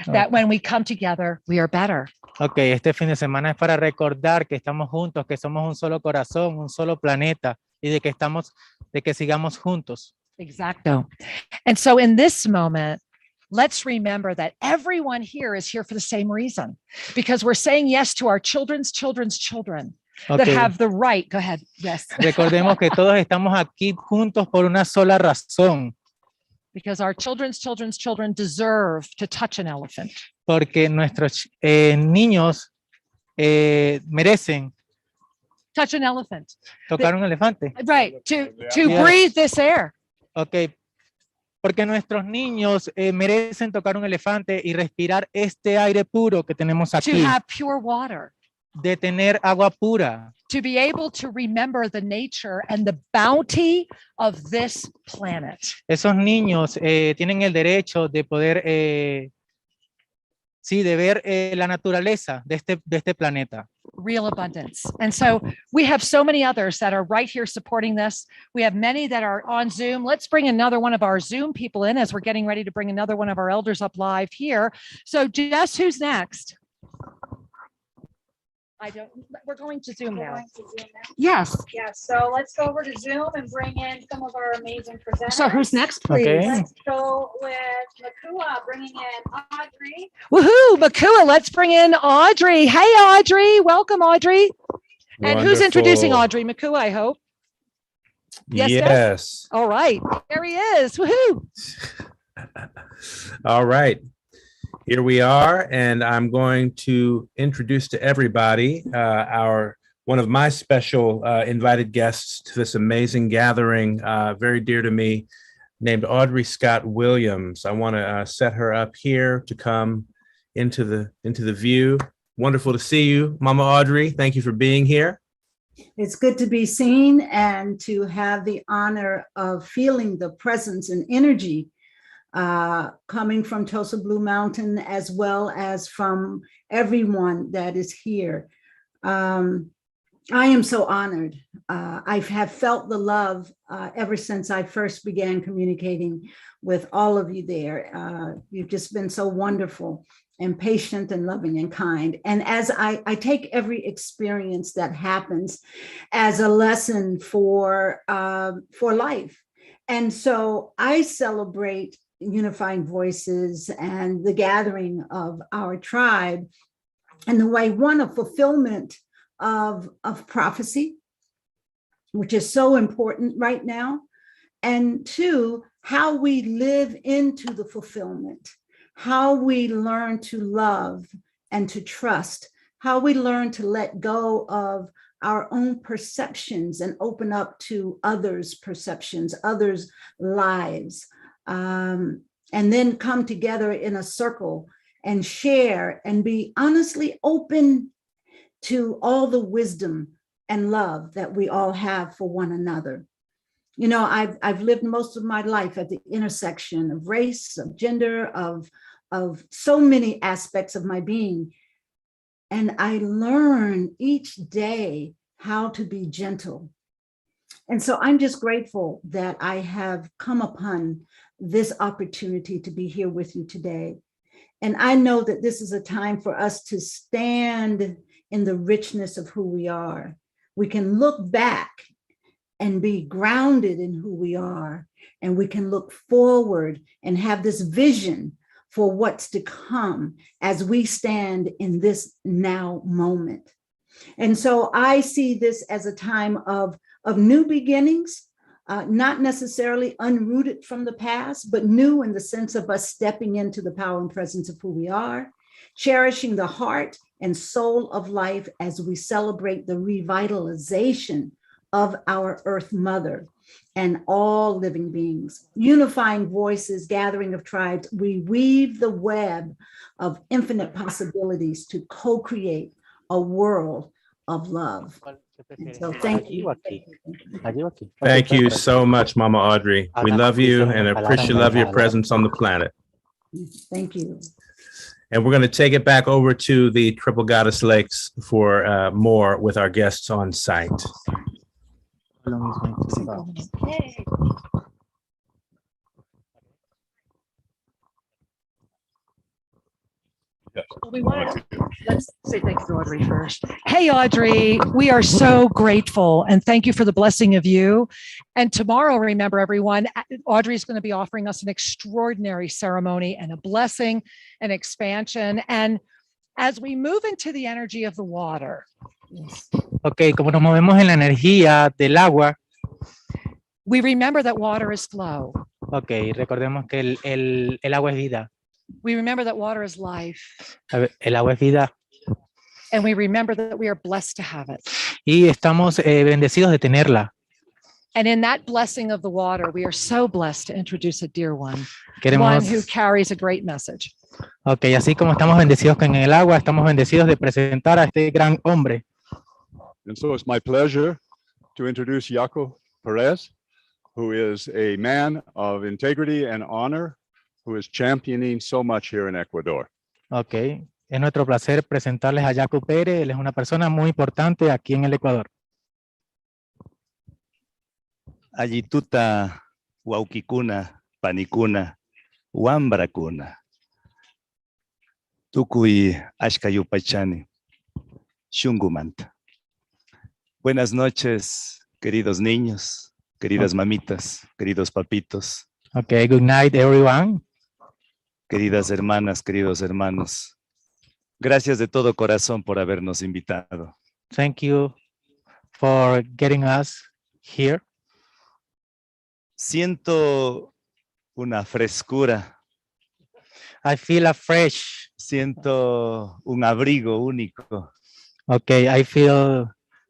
that when we come together, we are better. Okay, este fin de semana es para recordar que estamos juntos, que somos un solo corazón, un solo planeta y de que sigamos juntos. Exacto. And so in this moment, let's remember that everyone here is here for the same reason, because we're saying yes to our children's children's children that Okay. have the right. Go ahead. Yes. Recordemos que todos estamos aquí juntos por una sola razón. Because our children's children deserve to touch an elephant. Porque nuestros niños merecen touch an elephant. tocar un elefante. Right, to Yeah. breathe this air. Okay. Porque nuestros niños merecen tocar un elefante y respirar este aire puro que tenemos To aquí. have pure water. De tener agua pura. To be able to remember the nature and the bounty of this planet. Esos niños tienen el derecho de poder, de ver la naturaleza de este planeta. Real abundance. And so we have so many others that are right here supporting this. We have many that are on Zoom. Let's bring another one of our Zoom people in as we're getting ready to bring another one of our elders up live here. So Jess, who's next? We're going to Zoom now. Yes. Yes. So let's go over to Zoom and bring in some of our amazing presenters. So who's next, please? Okay. Let's go with Makua, bringing in Audrey. Woohoo, Makua, let's bring in Audrey. Hey, Audrey. Welcome, Audrey. And who's introducing Wonderful. Audrey? Makua, I hope. Yes, Yes. yes. All right. There he is. Woohoo. All right. Here we are, and I'm going to introduce to everybody one of my special invited guests to this amazing gathering, very dear to me, named Audrey Scott Williams. I want to set her up here to come into the view. Wonderful to see you, Mama Audrey. Thank you for being here. It's good to be seen and to have the honor of feeling the presence and energy coming from Tosa Blue Mountain, as well as from everyone that is here. I am so honored. I have felt the love ever since I first began communicating with all of you there. You've just been so wonderful and patient and loving and kind. And as I take every experience that happens as a lesson for life. And so I celebrate unifying voices and the gathering of our tribe and the way, one, of fulfillment of prophecy, which is so important right now, and two, how we live into the fulfillment, how we learn to love and to trust, how we learn to let go of our own perceptions and open up to others' perceptions, others' lives. And then come together in a circle and share and be honestly open to all the wisdom and love that we all have for one another. You know, I've lived most of my life at the intersection of race, of gender, of so many aspects of my being. And I learn each day how to be gentle. And so I'm just grateful that I have come upon this opportunity to be here with you today. And I know that this is a time for us to stand in the richness of who we are. We can look back and be grounded in who we are, and we can look forward and have this vision for what's to come as we stand in this now moment. And so I see this as a time of new beginnings, not necessarily unrooted from the past, but new in the sense of us stepping into the power and presence of who we are, cherishing the heart and soul of life as we celebrate the revitalization of our Earth Mother and all living beings. Unifying voices, gathering of tribes, we weave the web of infinite possibilities to co-create a world of love. And so thank you. Thank you so much, Mama Audrey. We love you and love your presence on the planet. Thank you. And we're going to take it back over to the Triple Goddess Lakes for more with our guests on site. Let's say thanks to Audrey first. Hey, Audrey, we are so grateful and thank you for the blessing of you. And tomorrow, remember everyone, Audrey is going to be offering us an extraordinary ceremony and a blessing and expansion. And as we move into the energy of the water. Ok, como nos movemos en la energía del agua, we remember that water is flow. Ok, recordemos que el agua es vida. We remember that water is life. El agua es vida. And we remember that we are blessed to have it. Y estamos bendecidos de tenerla. And in that blessing of the water, we are so blessed to introduce a dear one, Queremos- one who carries a great message. Ok, así como estamos bendecidos con el agua, estamos bendecidos de presentar a este gran hombre. And so it's my pleasure to introduce Jaco Perez, who is a man of integrity and honor, who is championing so much here in Ecuador. Ok, es nuestro placer presentarles a Jaco Pérez. Él es una persona muy importante aquí en el Ecuador. Ayituta, Huauquicuna, Panicuna, Huambracuna, Tucuy, Ashcayupachani, Shungumanta. Buenas noches, queridos niños, queridas mamitas, queridos papitos. Ok, good night everyone. Queridas hermanas, queridos hermanos. Gracias de todo corazón por habernos invitado. Thank you for getting us here. Siento una frescura. I feel a fresh. Siento un abrigo único. Okay, I feel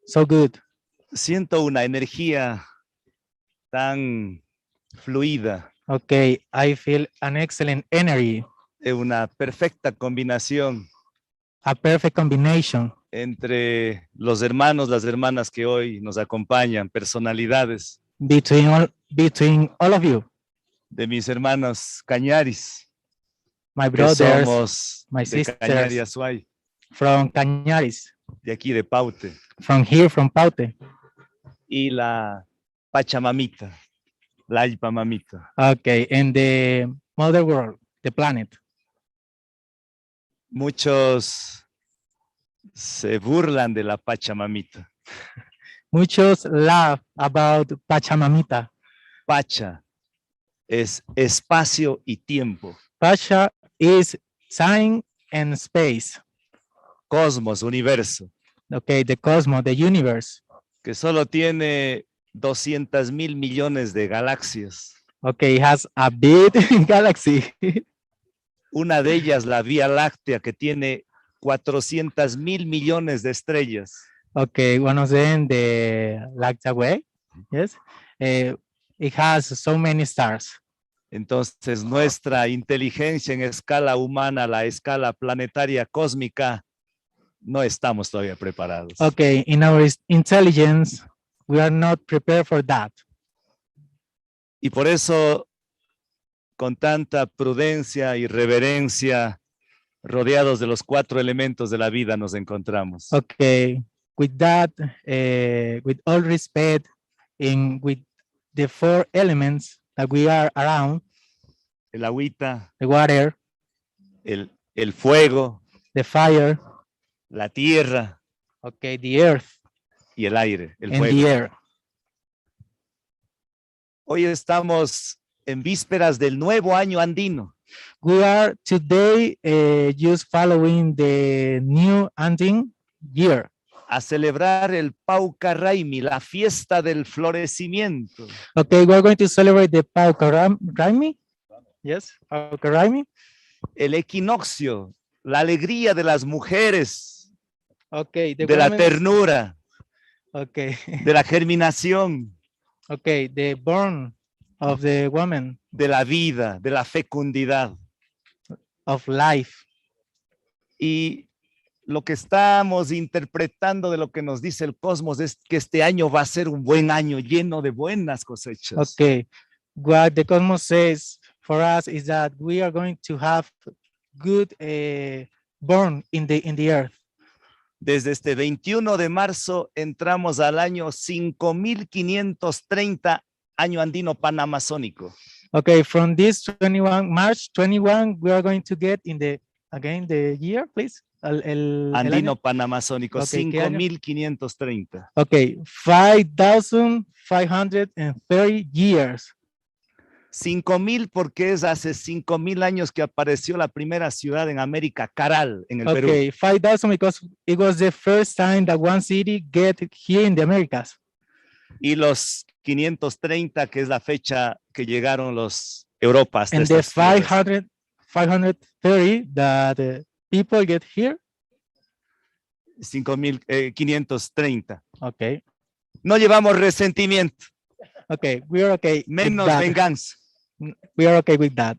so good. Siento una energía tan fluida. Okay, I feel an excellent energy. Una perfecta combinación. A perfect combination. Entre los hermanos, las hermanas que hoy nos acompañan, personalidades. Between all of you. De mis hermanos Cañaris. My brothers, somos my de sisters. Cañari Azuay. From Cañaris. De aquí de Paute. From here, from Paute. Y la Pachamamita. La Alpa Mamita. Okay, and the mother world, the planet. Muchos se burlan de la Pachamamita. Muchos laugh about Pachamamita. Pacha es espacio y tiempo. Pacha is time and space. Cosmos, universo. Okay, the cosmos, the universe. Que solo tiene 200,000 millones de galaxias. Okay, it has a big galaxy. Una de ellas, la Vía Láctea, que tiene 400,000 millones de estrellas. Okay, one of them, the Lacta Way, yes, it has so many stars. Entonces, nuestra inteligencia en escala humana, la escala planetaria cósmica, no estamos todavía preparados. Okay, in our intelligence, we are not prepared for that. Y por eso, con tanta prudencia y reverencia, rodeados de los 4 elementos de la vida, nos encontramos. Okay, with that, with all respect, with the 4 elements that we are around, el agüita, the water, el fuego, the fire, la tierra, okay, the earth, y el aire, el and fuego. the air. Hoy estamos en vísperas del nuevo año andino. We are today just following the new Andin year. A celebrar el Paucarraimi, la fiesta del florecimiento. Okay, we're going to celebrate the Paucarraimi. Yes, Paucarraimi. El equinoccio, la alegría de las mujeres. Okay, de la ternura. Okay. De la germinación. Okay, the born of the woman. De la vida, de la fecundidad. Of life. Y lo que estamos interpretando de lo que nos dice el cosmos es que este año va a ser un buen año lleno de buenas cosechas. Okay, what the cosmos says for us is that we are going to have good born in the earth. Desde este 21 de marzo entramos al año 5530, año andino panamazónico. Okay, from this March 21, we are going to get in the year, please. Andino panamazónico, okay, 5530. Okay, 5,530 years. 5,000 porque es hace 5,000 años que apareció la primera ciudad en América, Caral, en el Perú. Okay, 5,000 because it was the first time that one city get here in the Americas. y los 530, que es la fecha que llegaron los Europas. de And the estas tierras. 530 that people get here. 5.530. Okay. No llevamos resentimiento. Okay, we are okay. with Menos that. venganza. We are okay with that.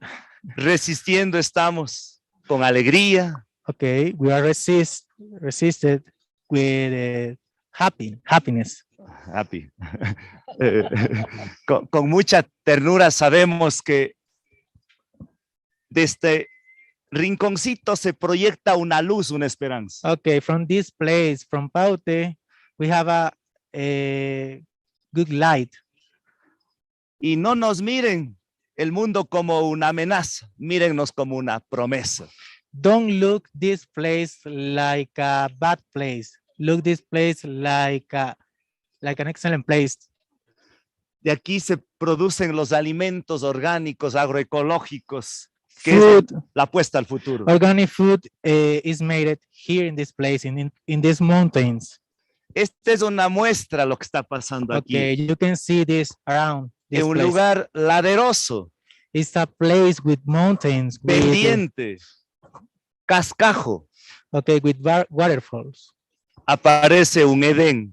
Resistiendo estamos con alegría. Okay, we are resisted with happiness. Happy. Con mucha ternura sabemos que de este rinconcito se proyecta una luz, una esperanza. Okay, from this place, from Paute, we have a good light. Y no nos miren el mundo como una amenaza, mírennos como una promesa. Don't look this place like a bad place. Look this place like an excellent place. De aquí se producen los alimentos orgánicos, agroecológicos, que Food, es la apuesta al futuro. organic food is made here in this place, in these mountains. Esta es una muestra de lo que está pasando Okay, aquí. you can see this around this En un place. lugar laderoso, It's a place with mountains, pendiente, cascajo, okay, with waterfalls. aparece un Edén.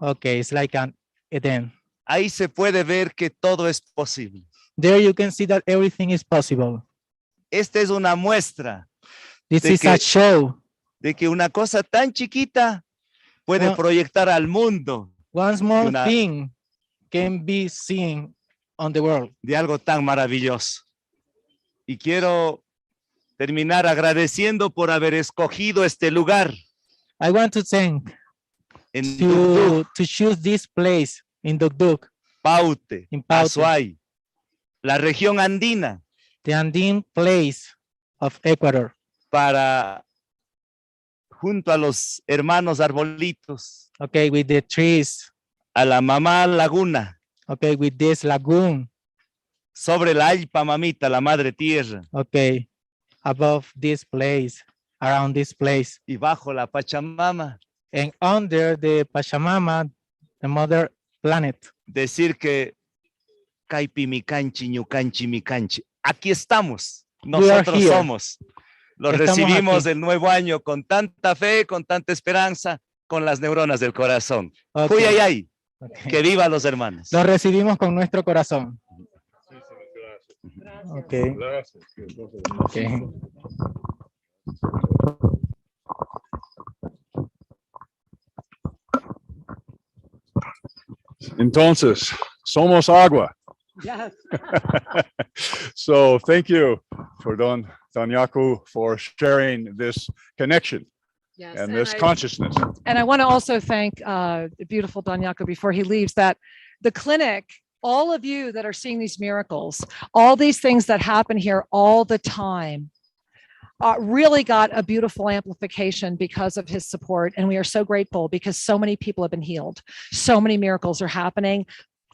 Okay, it's like an Eden. Ahí se puede ver que todo es posible. There you can see that everything is possible. Esta es una muestra This de is a que, show. de que una cosa tan chiquita puede Well, proyectar al mundo One small una- thing can be seen on the world. de algo tan maravilloso. Y quiero terminar agradeciendo por haber escogido este lugar I want to thank en to choose this place in Dukduk, Paute, in Paute, Azuay, la región andina, the Andine place of Ecuador. para junto a los hermanos arbolitos, Okay, with the trees. a la mamá laguna, Okay, with this lagoon. sobre la Alpa Mamita, la madre tierra, Okay, above this place, around this place, y bajo la Pachamama, and under the Pachamama, the mother planet. decir que Caipi mi canchi, ñucanchi mi canchi. Aquí estamos, We are nosotros here. somos. Los Estamos recibimos aquí. el nuevo año con tanta fe, con tanta esperanza, con las neuronas del corazón. Okay. Huyayay, Okay. que viva los hermanos. Lo recibimos con nuestro corazón. Okay. Okay. Entonces, somos agua. Yes. So thank you for Don Yaku for sharing this connection Yes, and and this I- consciousness. And I want to also thank the beautiful Danyako before he leaves that the clinic, all of you that are seeing these miracles, all these things that happen here all the time, really got a beautiful amplification because of his support. And we are so grateful because so many people have been healed. So many miracles are happening.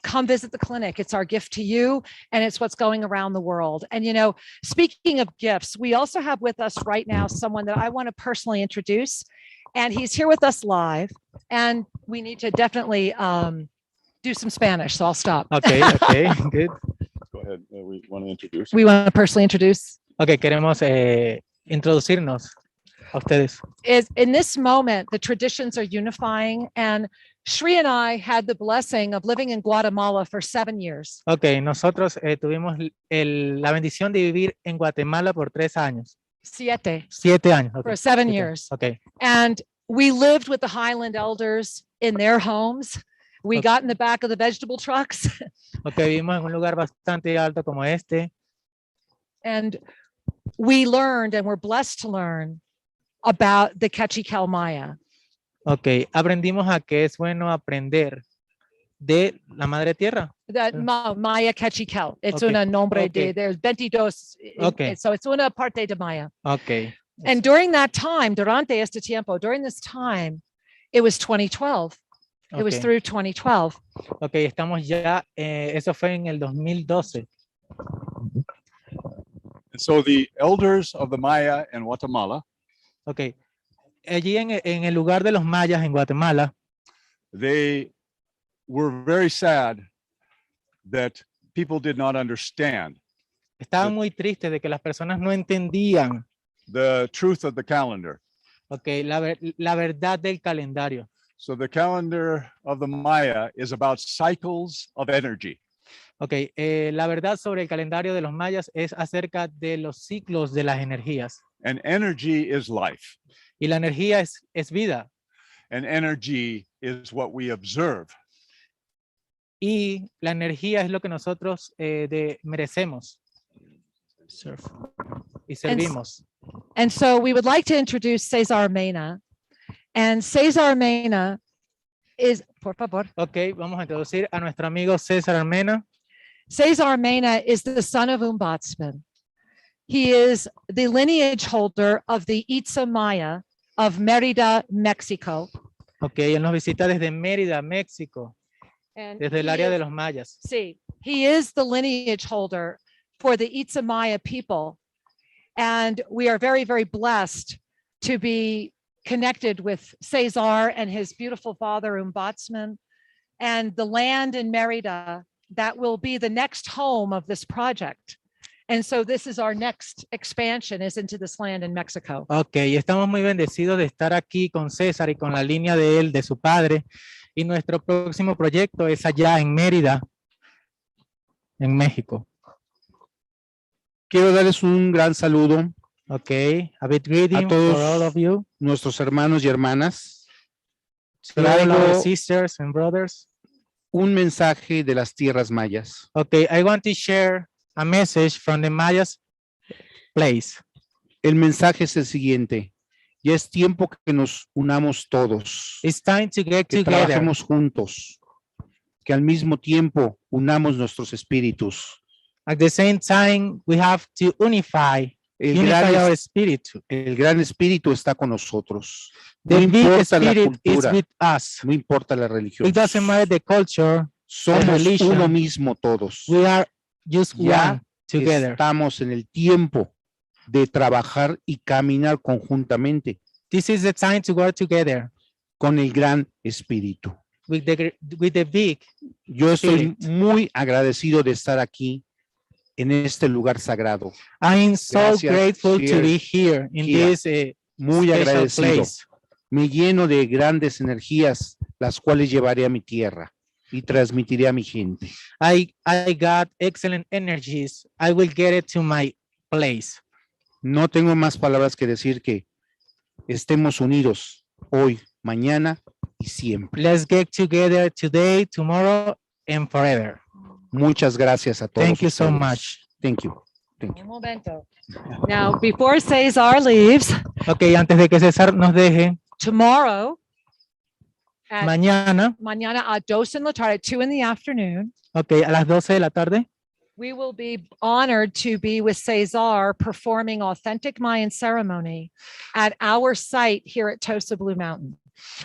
Come visit the clinic. It's our gift to you, and it's what's going around the world. And, you know, speaking of gifts, we also have with us right now someone that I want to personally introduce, and he's here with us live. And we need to definitely do some Spanish, so I'll stop. Okay, okay, good. Go ahead. We want to introduce. We want to personally introduce. Okay, queremos introducirnos a ustedes. Is in this moment, the traditions are unifying, and Shri and I had the blessing of living in Guatemala for 7 years. Okay, nosotros tuvimos la bendición de vivir en Guatemala por 3 años. 7 7 años. Okay. for 7 7 years. Okay. And we lived with the Highland elders in their homes. We got in the back of the vegetable trucks Okay, vivimos en un lugar bastante alto como este. and we learned and we're blessed to learn about the Quechical Maya. Okay, aprendimos a que es bueno aprender de la madre tierra. That Maya Quechical. It's Okay. una nombre Okay. de, there's 22. Okay. So it's una parte de Maya. Okay. And during that time, durante este tiempo, during this time, it was 2012. It was Okay. through 2012. Okay, estamos ya, eso fue en el 2012. And so the elders of the Maya in Guatemala, Okay. Allí en el lugar de los mayas en Guatemala, they were very sad that people did not understand Estaban muy tristes de que las personas no entendían, the truth of the calendar. okay, la verdad del calendario. So the calendar of the Maya is about cycles of energy. Okay, la verdad sobre el calendario de los mayas es acerca de los ciclos de las energías. And energy is life. Y la energía es vida. And energy is what we observe. Y la energía es lo que nosotros merecemos. Y servimos. And so we would like to introduce Cesar Mena. And Cesar Mena is, por favor. Okay, vamos a introducir a nuestro amigo César Mena. Cesar Mena is the son of Umbatsman. He is the lineage holder of the Itza Maya of Mérida, Mexico. Okay, él nos visita desde Mérida, México, And desde el área de los mayas. Sí, he is the lineage holder for the Itza Maya people. And we are very, very blessed to be connected with Cesar and his beautiful father, Umbatsman, and the land in Mérida that will be the next home of this project. And so this is our next expansion is into this land in Mexico. Okay, estamos muy bendecidos de estar aquí con César y con la línea de él, de su padre. Y nuestro próximo proyecto es allá en Mérida, en México. Quiero darles un gran saludo. Okay, a big greeting a todos for all of you. Nuestros hermanos y hermanas. To all our Traigo sisters and brothers. un mensaje de las tierras mayas. Okay, I want to share a message from the Mayas place. El mensaje es el siguiente. Ya es tiempo que nos unamos todos. It's time to get Que together. trabajemos juntos. Que al mismo tiempo unamos nuestros espíritus. At the same time, we have to unify our spirit. El gran espíritu está con nosotros. The No big importa la spirit is cultura, with us. no importa la religión. It doesn't matter the culture, Somos religion. uno mismo todos. We are just Ya one together. estamos en el tiempo de trabajar y caminar conjuntamente This is the time to work together con el gran espíritu. with the big Yo estoy spirit. muy agradecido de estar aquí en este lugar sagrado. I am so Gracias, grateful to Kira. be here in Kira. this Muy special agradecido. place. Me lleno de grandes energías, las cuales llevaré a mi tierra y transmitiré a mi gente. I got excellent energies. I will get it to my place. No tengo más palabras que decir que estemos unidos hoy, mañana y siempre. Let's get together today, tomorrow, and forever. Muchas gracias a todos. Thank you so ustedes. much. Thank you. Thank you. Un momento. Now, before Cesar leaves, Okay, antes de que César nos deje, tomorrow, at mañana, mañana a 2 en la tarde, at 2 in the afternoon, okay, a las 12 de la tarde, we will be honored to be with Cesar performing authentic Mayan ceremony at our site here at Tosa Blue Mountain.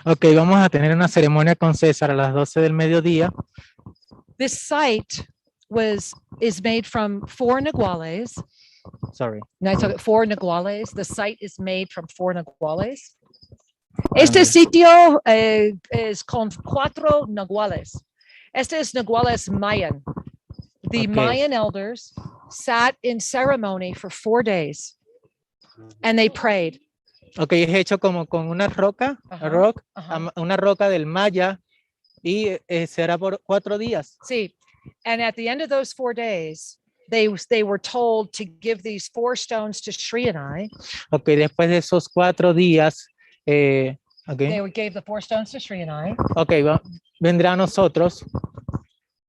okay, vamos a tener una ceremonia con César a las 12 del mediodía. This site is made from 4 naguales. Sorry. No, it's 4 naguales. The site is made from 4 naguales. Este sitio es con 4 naguales. Este es naguales Mayan. The Okay. Mayan elders sat in ceremony for 4 days and they prayed. Okay, es hecho como con una roca, una roca del Maya y será por 4 días. See, and at the end of those 4 days, they were told to give these 4 stones to Shri and I. Okay, después de esos 4 días, okay, They gave the 4 stones to Shri and I, okay, vendrá a nosotros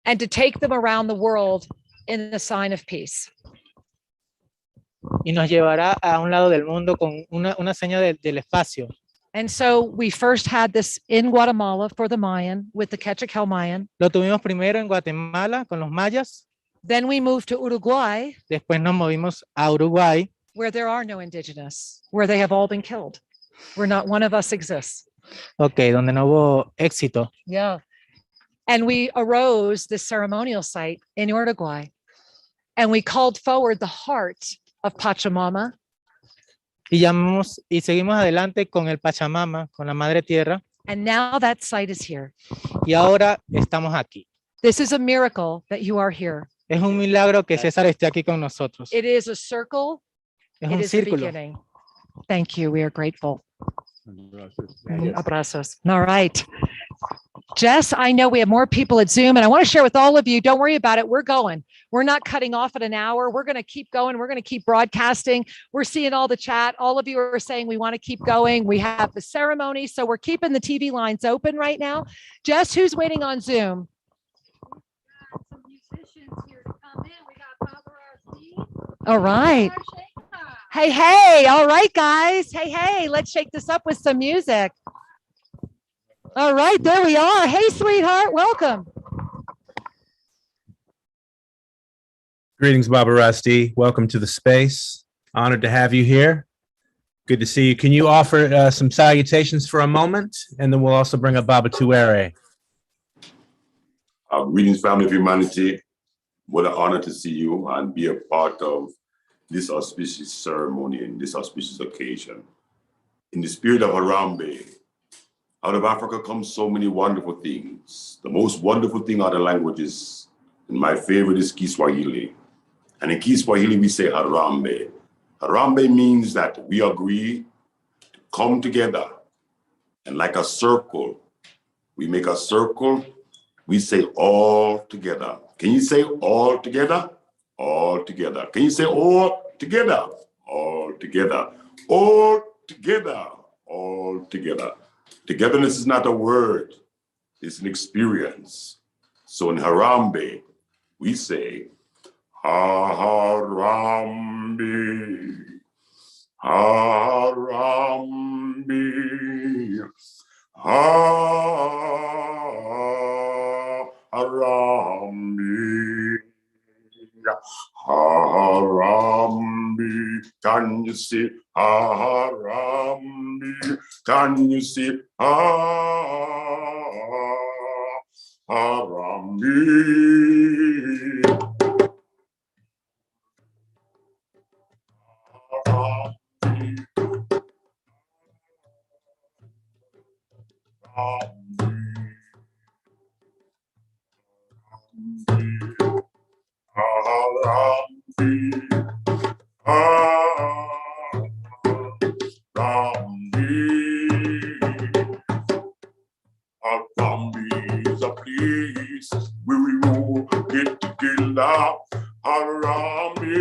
and to take them around the world in the sign of peace. y nos llevará a un lado del mundo con una seña del espacio. And so we first had this in Guatemala for the Mayan with the Quetzalcoatl Mayan. Lo tuvimos primero en Guatemala con los mayas, Then we moved to Uruguay, después nos movimos a Uruguay, where there are no indigenous, where they have all been killed, where not one of us exists. okay, donde no hubo éxito. Yeah. And we arose this ceremonial site in Uruguay, and we called forward the heart of Pachamama. Y llamamos y seguimos adelante con el Pachamama, con la Madre Tierra. And now that sight is here. Y ahora estamos aquí. This is a miracle that you are here. Es un milagro que César esté aquí con nosotros. It is a circle. Es It un is the círculo. beginning. Thank you. We are grateful. Gracias. Abrazos. All right. Jess, I know we have more people at Zoom, and I want to share with all of you, don't worry about it. We're going. We're not cutting off at an hour. We're going to keep going. We're going to keep broadcasting. We're seeing all the chat. All of you are saying we want to keep going. We have the ceremony. So we're keeping the TV lines open right now. Jess, who's waiting on Zoom? All right. Hey, hey. All right, guys. Hey, hey. Let's shake this up with some music. All right, there we are. Hey, sweetheart, welcome. Greetings, Baba Rasti. Welcome to the space. Honored to have you here. Good to see you. Can you offer some salutations for a moment? And then we'll also bring up Baba Tuere. Greetings, family of humanity. What an honor to see you and be a part of this auspicious ceremony and this auspicious occasion. In the spirit of Harambe, out of Africa comes so many wonderful things. The most wonderful thing are the languages, and my favorite is Kiswahili. And in Kiswahili, we say Harambe. Harambe means that we agree to come together, and like a circle, we make a circle, we say all together. Can you say all together? All together. Can you say all together? All together. All together. All together. Togetherness is not a word, it's an experience. So in Harambe, we say, Harambe, Harambe, Harambe, Harambe. Can you see Harambe? Can you see Harambe? Harambe is a place where we all get together. Harambe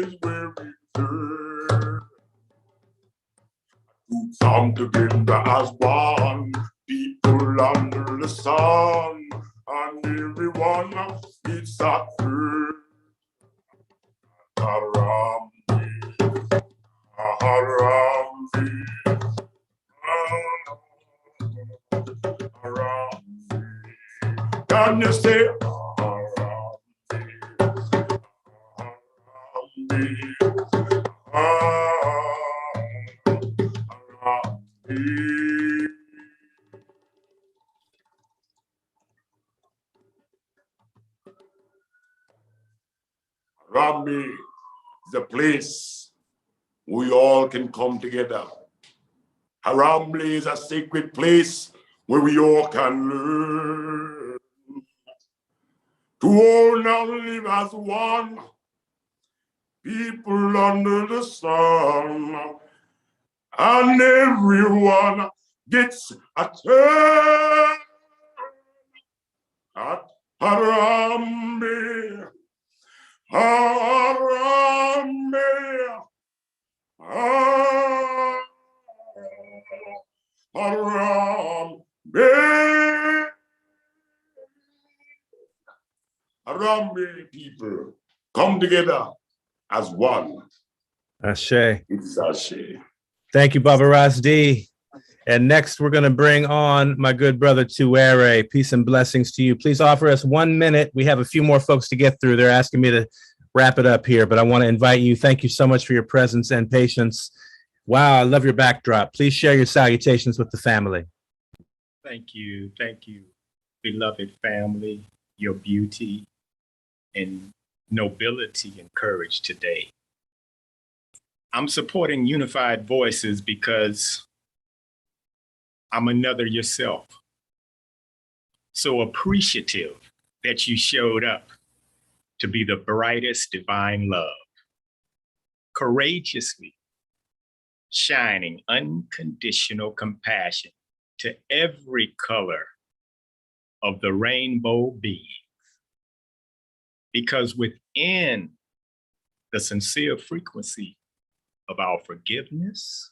is where we turn to come together as one, people under the sun, and everyone it's a third. Harambe, Harambe, Harambe. Can you say Harambe, Harambe? Harambe is a place we all can come together. Harambe is a sacred place where we all can learn to all now live as one, people under the sun, and everyone gets a turn at Harambe, Harambe, Harambe. Harambe people come together as one. Ashe. It's Ashe. Thank you, Baba Rasti. And next, we're going to bring on my good brother Tuere. Peace and blessings to you. Please offer us 1 minute. We have a few more folks to get through. They're asking me to wrap it up here, but I want to invite you. Thank you so much for your presence and patience. Wow, I love your backdrop. Please share your salutations with the family. Thank you, beloved family, your beauty and nobility and courage today. I'm supporting Unified Voices because I'm another yourself. So appreciative that you showed up to be the brightest divine love, courageously shining unconditional compassion to every color of the rainbow being. Because within the sincere frequency of our forgiveness,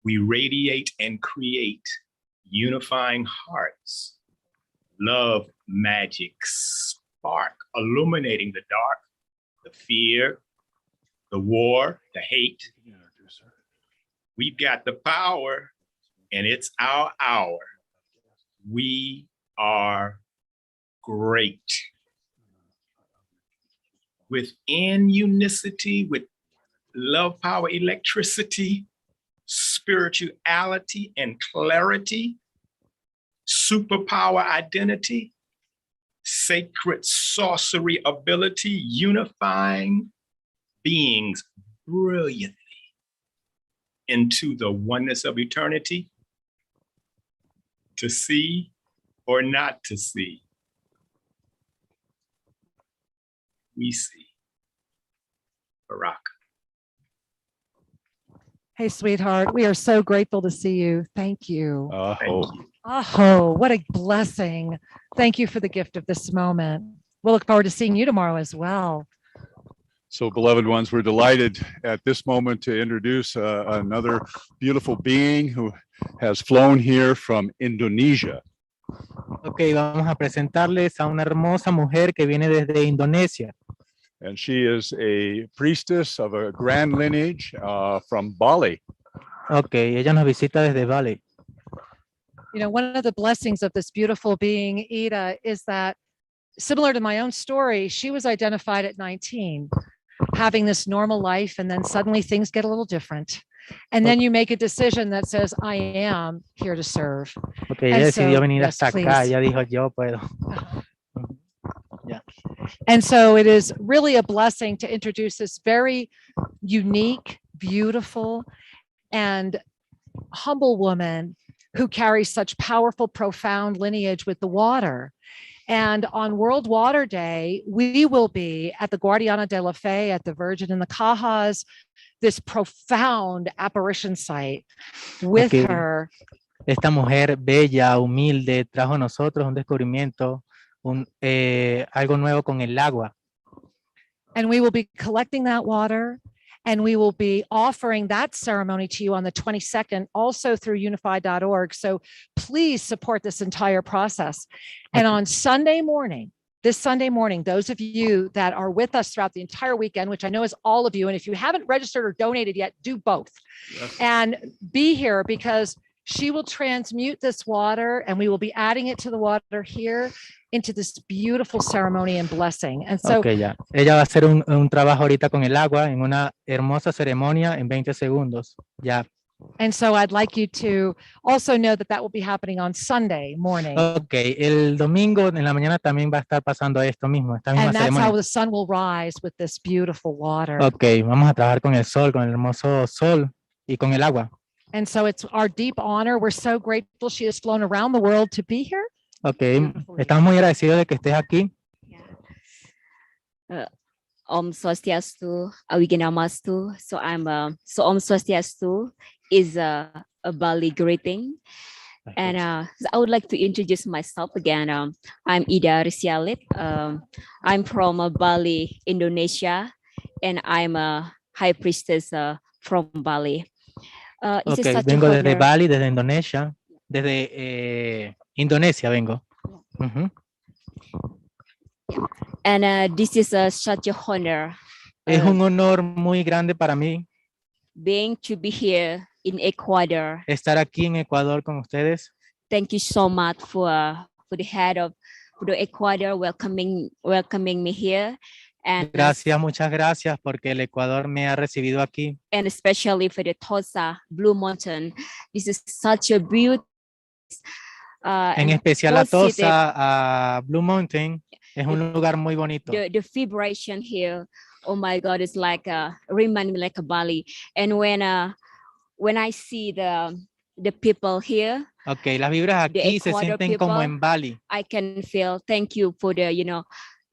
we radiate and create unifying hearts, love magic spark, illuminating the dark, the fear, the war, the hate. We've got the power, and it's our hour. We are great. Within unicity, with love, power, electricity, spirituality, and clarity, superpower identity, sacred sorcery ability, unifying beings brilliantly into the oneness of eternity, to see or not to see. We see. Baraka. Hey, sweetheart, we are so grateful to see you. Thank you. Thank you. Oh, what a blessing. Thank you for the gift of this moment. We'll look forward to seeing you tomorrow as well. So, beloved ones, we're delighted at this moment to introduce another beautiful being who has flown here from Indonesia. Ok, vamos a presentarles a una hermosa mujer que viene desde Indonesia. And she is a priestess of a grand lineage from Bali. Ok, ella nos visita desde Bali. You know, one of the blessings of this beautiful being, Ida, is that similar to my own story, she was identified at 19, having this normal life, and then suddenly things get a little different. And then you make a decision that says, I am here to serve. Ok, ella decidió venir hasta acá. Ella dijo, yo puedo. Yeah. And so it is really a blessing to introduce this very unique, beautiful, and humble woman who carries such powerful, profound lineage with the water. And on World Water Day, we will be at the Guardiana de la Fe, at the Virgin and the Cajas, this profound apparition site with her. Esta mujer bella, humilde, trajo a nosotros un descubrimiento, algo nuevo con el agua. And we will be collecting that water, and we will be offering that ceremony to you on the 22nd, also through unify.org. So please support this entire process. And on Sunday morning, this Sunday morning, those of you that are with us throughout the entire weekend, which I know is all of you, and if you haven't registered or donated yet, do both. Yes. And be here, because she will transmute this water, and we will be adding it to the water here into this beautiful ceremony and blessing. And so, okay, ya. Ella va a hacer un trabajo ahorita con el agua en una hermosa ceremonia en 20 segundos. Ya. And so I'd like you to also know that that will be happening on Sunday morning. Okay, el domingo en la mañana también va a estar pasando esto mismo, esta misma and that's ceremonia. how the sun will rise with this beautiful water. Okay, vamos a trabajar con el sol, con el hermoso sol y con el agua. And so it's our deep honor. We're so grateful she has flown around the world to be here. Okay, estamos muy agradecidos de que estés aquí. Om Swastiastu, Awiganamastu. So so Om Swastiastu is a Bali greeting. And I would like to introduce myself again. I'm Ida Risialit. I'm from Bali, Indonesia, and I'm a high priestess from Bali. Okay, vengo desde Bali, desde Indonesia, desde Indonesia vengo. And this is such a honor. Es un honor muy grande para mí. Being to be here in Ecuador. Estar aquí en Ecuador con ustedes. Thank you so much for the head of the Ecuador welcoming me here. And gracias, muchas gracias porque el Ecuador me ha recibido aquí. And especially for the Tosa, Blue Mountain. This is such a beautiful. En especial a Tosa, a Blue Mountain, es un lugar muy bonito. The vibration here, oh my God, it's like remind me like a Bali. And when I see the the people here, Ok, las vibras the aquí se Ecuador sienten como people, en Bali. I can feel. Thank you for the, you know,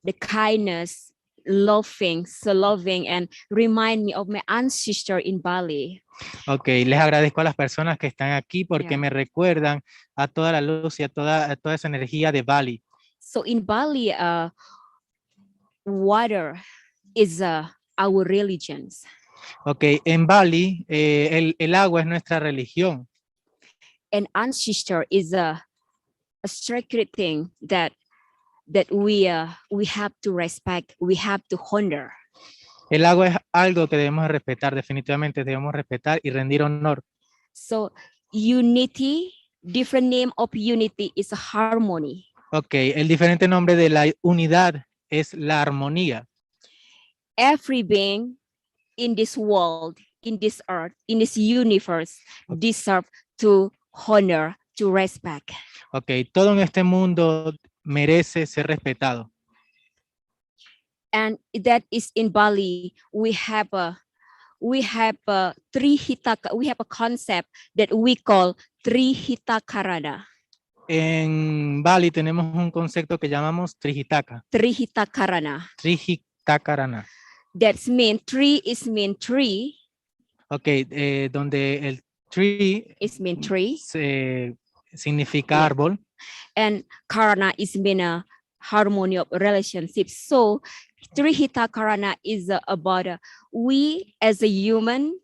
the kindness, loving, so loving, and remind me of my ancestor in Bali. Ok, les agradezco a las personas que están aquí porque Yeah. me recuerdan a toda la luz y a toda esa energía de Bali. So in Bali, water is our religions. Ok, en Bali el agua es nuestra religión. And ancestor is a sacred thing that we have to respect, we have to honor. El agua es algo que debemos respetar, definitivamente debemos respetar y rendir honor. So unity, different name of unity is harmony. Ok, el diferente nombre de la unidad es la armonía. Every being in this world, in this earth, in this universe deserve to honor, to respect. Ok, todo en este mundo merece ser respetado. And that is in Bali, we have a Trihitaka, we have a concept that we call Trihitakarana. En Bali tenemos un concepto que llamamos Trihitaka. Trihitakarana. Trihitakarana. That's mean tree is mean tree. Ok, donde el tree is mean tree. Significa árbol. And karana is mean a harmony of relationships. So Trihitakarana is about we as a human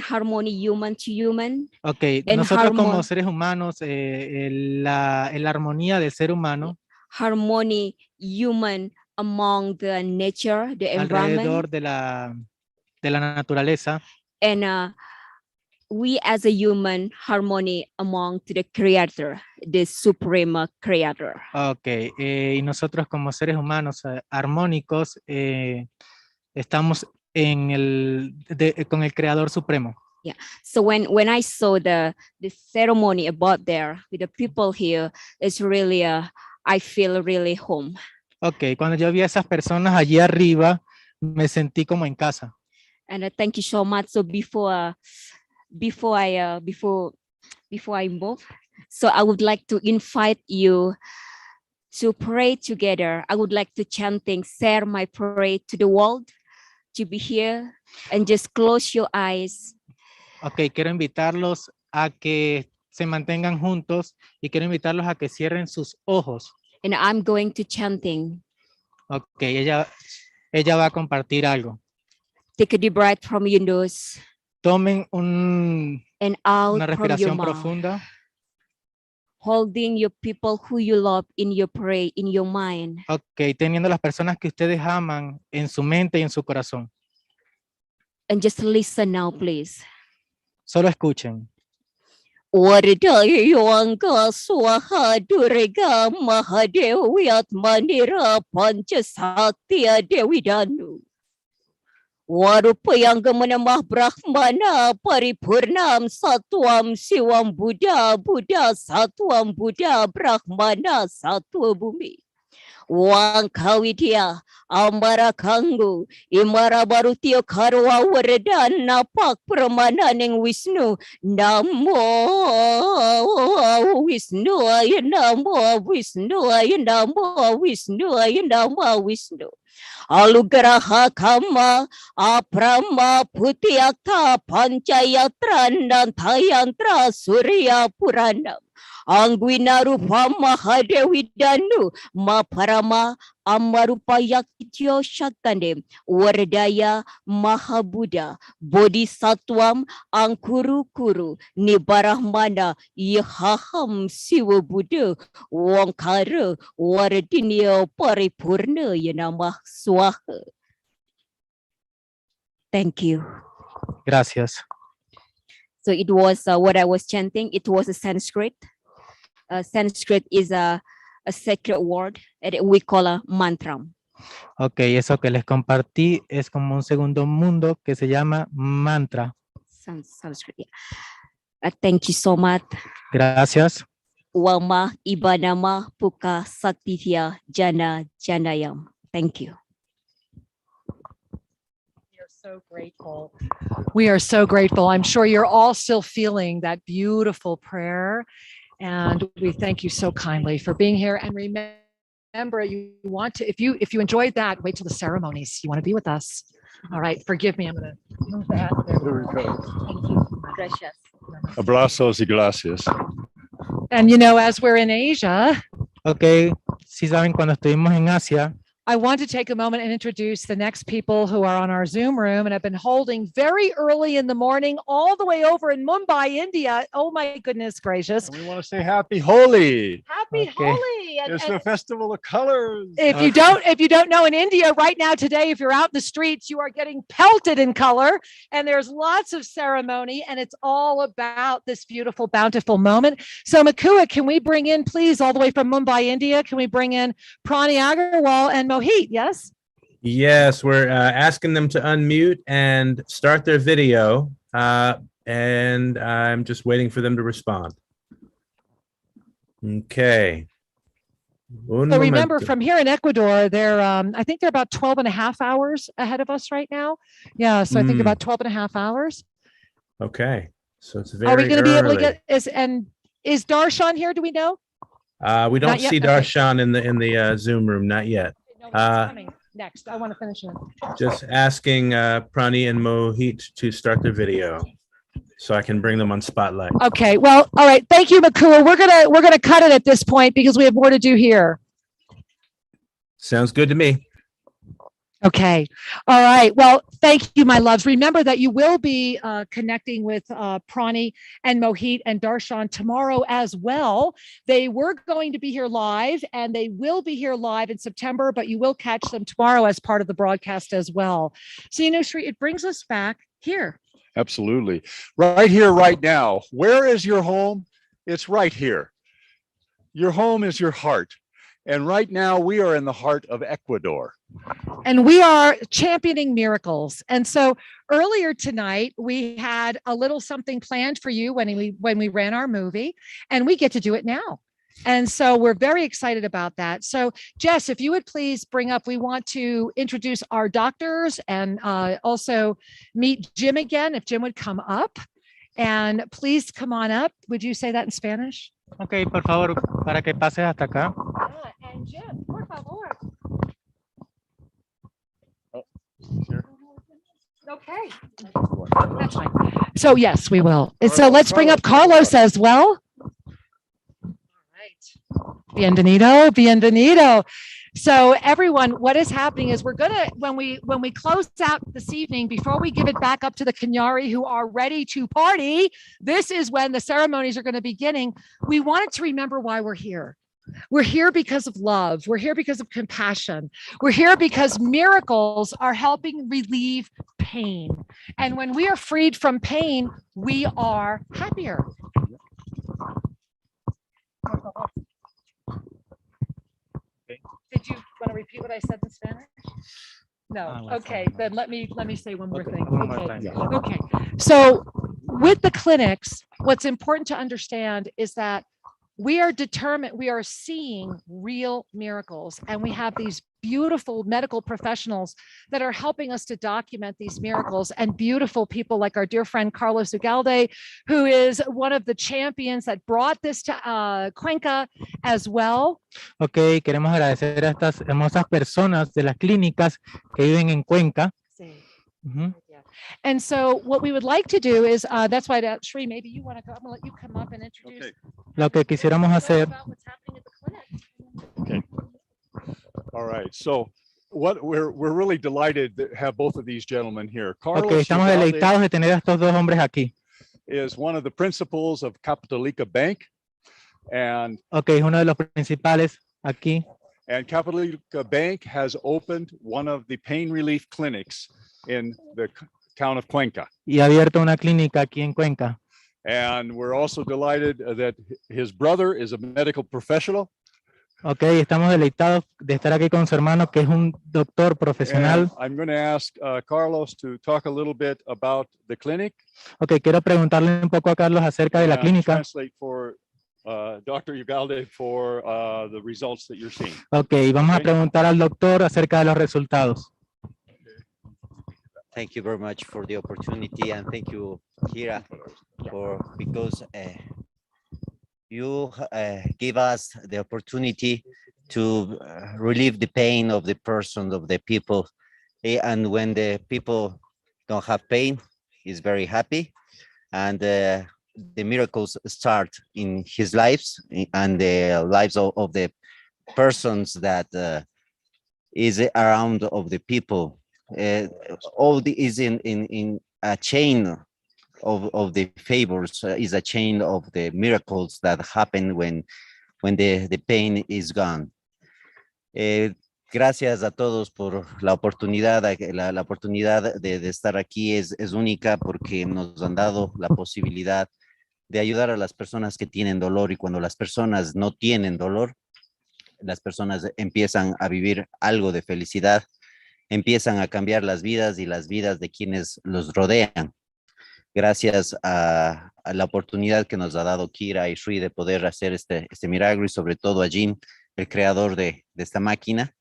harmony, human to human. Ok, nosotros como seres humanos, la armonía del ser humano. Harmony human among the nature, the alrededor environment. de la naturaleza. And we as a human harmony among the creator, the supreme creator. Ok, y nosotros como seres humanos armónicos estamos con el creador supremo. Yeah. So when I saw the ceremony about there with the people here, it's really I feel really home. Ok, cuando yo vi a esas personas allí arriba, me sentí como en casa. And thank you so much. So before I move, so I would like to invite you to pray together. I would like to share my prayer to the world, to be here, and just close your eyes. Ok, quiero invitarlos a que se mantengan juntos y quiero invitarlos a que cierren sus ojos. And I'm going to chanting. Ok, ella va a compartir algo. Take a deep breath from your nose. Tomen and out una respiración from your profunda. Mouth. Holding your people who you love in your prayer, in your mind. Ok, teniendo las personas que ustedes aman en su mente y en su corazón. And just listen now, please. Solo escuchen. Vardayanga Swaha Durga Mahadeviyat Manira Panchasatya Devidanu. Warupayanga Manamah Brahmana Paripurnam Satwam Sivam Buddha Buddha Satwam Buddha Brahmana Satwa Bumi. Wang Kawitya Ambara Kangu Imara Barutio Karwa Waradan Napak Pramananing Wisnu Namo Wisnu Ayanamo Wisnu Ayanamo Wisnu Ayanamo Wisnu Alugraha Kama Aprama Putiakta Panchayatra Nantayantra Surya Puranam Angwina Rupa Mahadewi Danu Maparama Amarupa Yakityo Shakandem Wardaya Mahabuddha Bodhisatwam Angkuru Kuru Nibarahmana Yahaham Siwa Buddha Wangkara Wardinyo Paripurna Yanamah Swaha. Thank you. Gracias. So it was what I was chanting. It was a Sanskrit. Sanskrit is a sacred word that we call a mantra. Ok, eso que les compartí es como un segundo mundo que se llama mantra. Sanskrit. Yeah. Thank you so much. Gracias. Wama ibanama puka saktivya jana janayam. Thank you. so grateful. We are so grateful. I'm sure you're all still feeling that beautiful prayer. And we thank you so kindly for being here. And remember, you want to, if you enjoyed that, wait till the ceremonies. You want to be with us. All right, forgive me. I'm going to move that. There we go. Thank you. Gracias. Abrazos y gracias. And you know, as we're in Asia, Ok, si saben, cuando estuvimos en Asia, I want to take a moment and introduce the next people who are on our Zoom room and have been holding very early in the morning, all the way over in Mumbai, India. Oh my goodness gracious. We want to say happy Holi. Happy Holi. It's the festival of colors. If you don't know, in India right now today, if you're out in the streets, you are getting pelted in color, and there's lots of ceremony, and it's all about this beautiful, bountiful moment. So Makua, can we bring in, please, all the way from Mumbai, India, can we bring in Prani Agarwal and Mohit? Yes. Yes, we're asking them to unmute and start their video, and I'm just waiting for them to respond. Okay. So remember, from here in Ecuador, they're I think they're about 12 and a half hours ahead of us right now. Yeah, so I think about 12 and a half hours. Okay, so it's very Are we going to be able to early. get is Darshan here? Do we know? We don't Not yet? see Okay. Darshan in the Zoom room, not yet. Coming next. I want to finish it. Just asking Prani and Mohit to start their video so I can bring them on Spotlight. Okay. Well, all right. Thank you, Makua. We're gonna cut it at this point because we have more to do here. Sounds good to me. Okay. All right. Well, thank you, my loves. Remember that you will be connecting with Prani and Mohit and Darshan tomorrow as well. They were going to be here live, and they will be here live in September, but you will catch them tomorrow as part of the broadcast as well. So, you know, Sri, it brings us back here. Absolutely. Right here, right now. Where is your home? It's right here. Your home is your heart. And right now we are in the heart of Ecuador. And we are championing miracles. And so earlier tonight, we had a little something planned for you when we ran our movie, and we get to do it now. And so we're very excited about that. So Jess, if you would please bring up, we want to introduce our doctors and also meet Jim again, if Jim would come up. And please come on up. Would you say that in Spanish? ok, por favor, para que pases hasta acá. And Jim, por favor. Okay. That's fine. So yes, we will. And so let's bring up Carlos as well. All right. Bienvenido, bienvenido. So everyone, what is happening is we're gonna, when we close out this evening, before we give it back up to the Kenyari who are ready to party, this is when the ceremonies are going to be beginning. We wanted to remember why we're here. We're here because of love. We're here because of compassion. We're here because miracles are helping relieve pain. And when we are freed from pain, we are happier. Did you want to repeat what I said in Spanish? No. Okay, then let me say one more thing. Okay. So with the clinics, what's important to understand is that we are determined, we are seeing real miracles, and we have these beautiful medical professionals that are helping us to document these miracles, and beautiful people like our dear friend Carlos Ugalde, who is one of the champions that brought this to Cuenca as well. Ok, queremos agradecer a estas hermosas personas de las clínicas que viven en Cuenca. Ujú. And so what we would like to do is, that's why, Shri, maybe you want to go, I'm going to let you come up and introduce. Lo que quisiéramos hacer. Okay. All right. So what we're really delighted to have both of these gentlemen here. Carlos Ok, estamos Ugalde deleitados de tener a estos dos hombres aquí. is one of the principals of Capitalica Bank, and Ok, es uno de los principales aquí. Capitalica Bank has opened one of the pain relief clinics in the town of Cuenca. Y ha abierto una clínica aquí en Cuenca. And we're also delighted that his brother is a medical professional. Ok, estamos deleitados de estar aquí con su hermano, que es un doctor profesional. And I'm going to ask Carlos to talk a little bit about the clinic. Ok, quiero preguntarle un poco a Carlos acerca de la and clínica. Translate for Dr. Ugalde for the results that you're seeing. Ok, vamos a preguntar al doctor acerca de los resultados. Thank you very much for the opportunity, and thank you, Kira, because you give us the opportunity to relieve the pain of the person, of the people. And when the people don't have pain, he's very happy. And the miracles start in his lives and the lives of the persons that is around of the people. All the is in a chain of the favors, is a chain of the miracles that happen when the pain is gone. Gracias a todos por la oportunidad. La oportunidad de estar aquí es única porque nos han dado la posibilidad de ayudar a las personas que tienen dolor, y cuando las personas no tienen dolor, las personas empiezan a vivir algo de felicidad, empiezan a cambiar las vidas y las vidas de quienes los rodean. Gracias a la oportunidad que nos ha dado Kira y Sri de poder hacer este milagro, y sobre todo a Jim, el creador de esta máquina.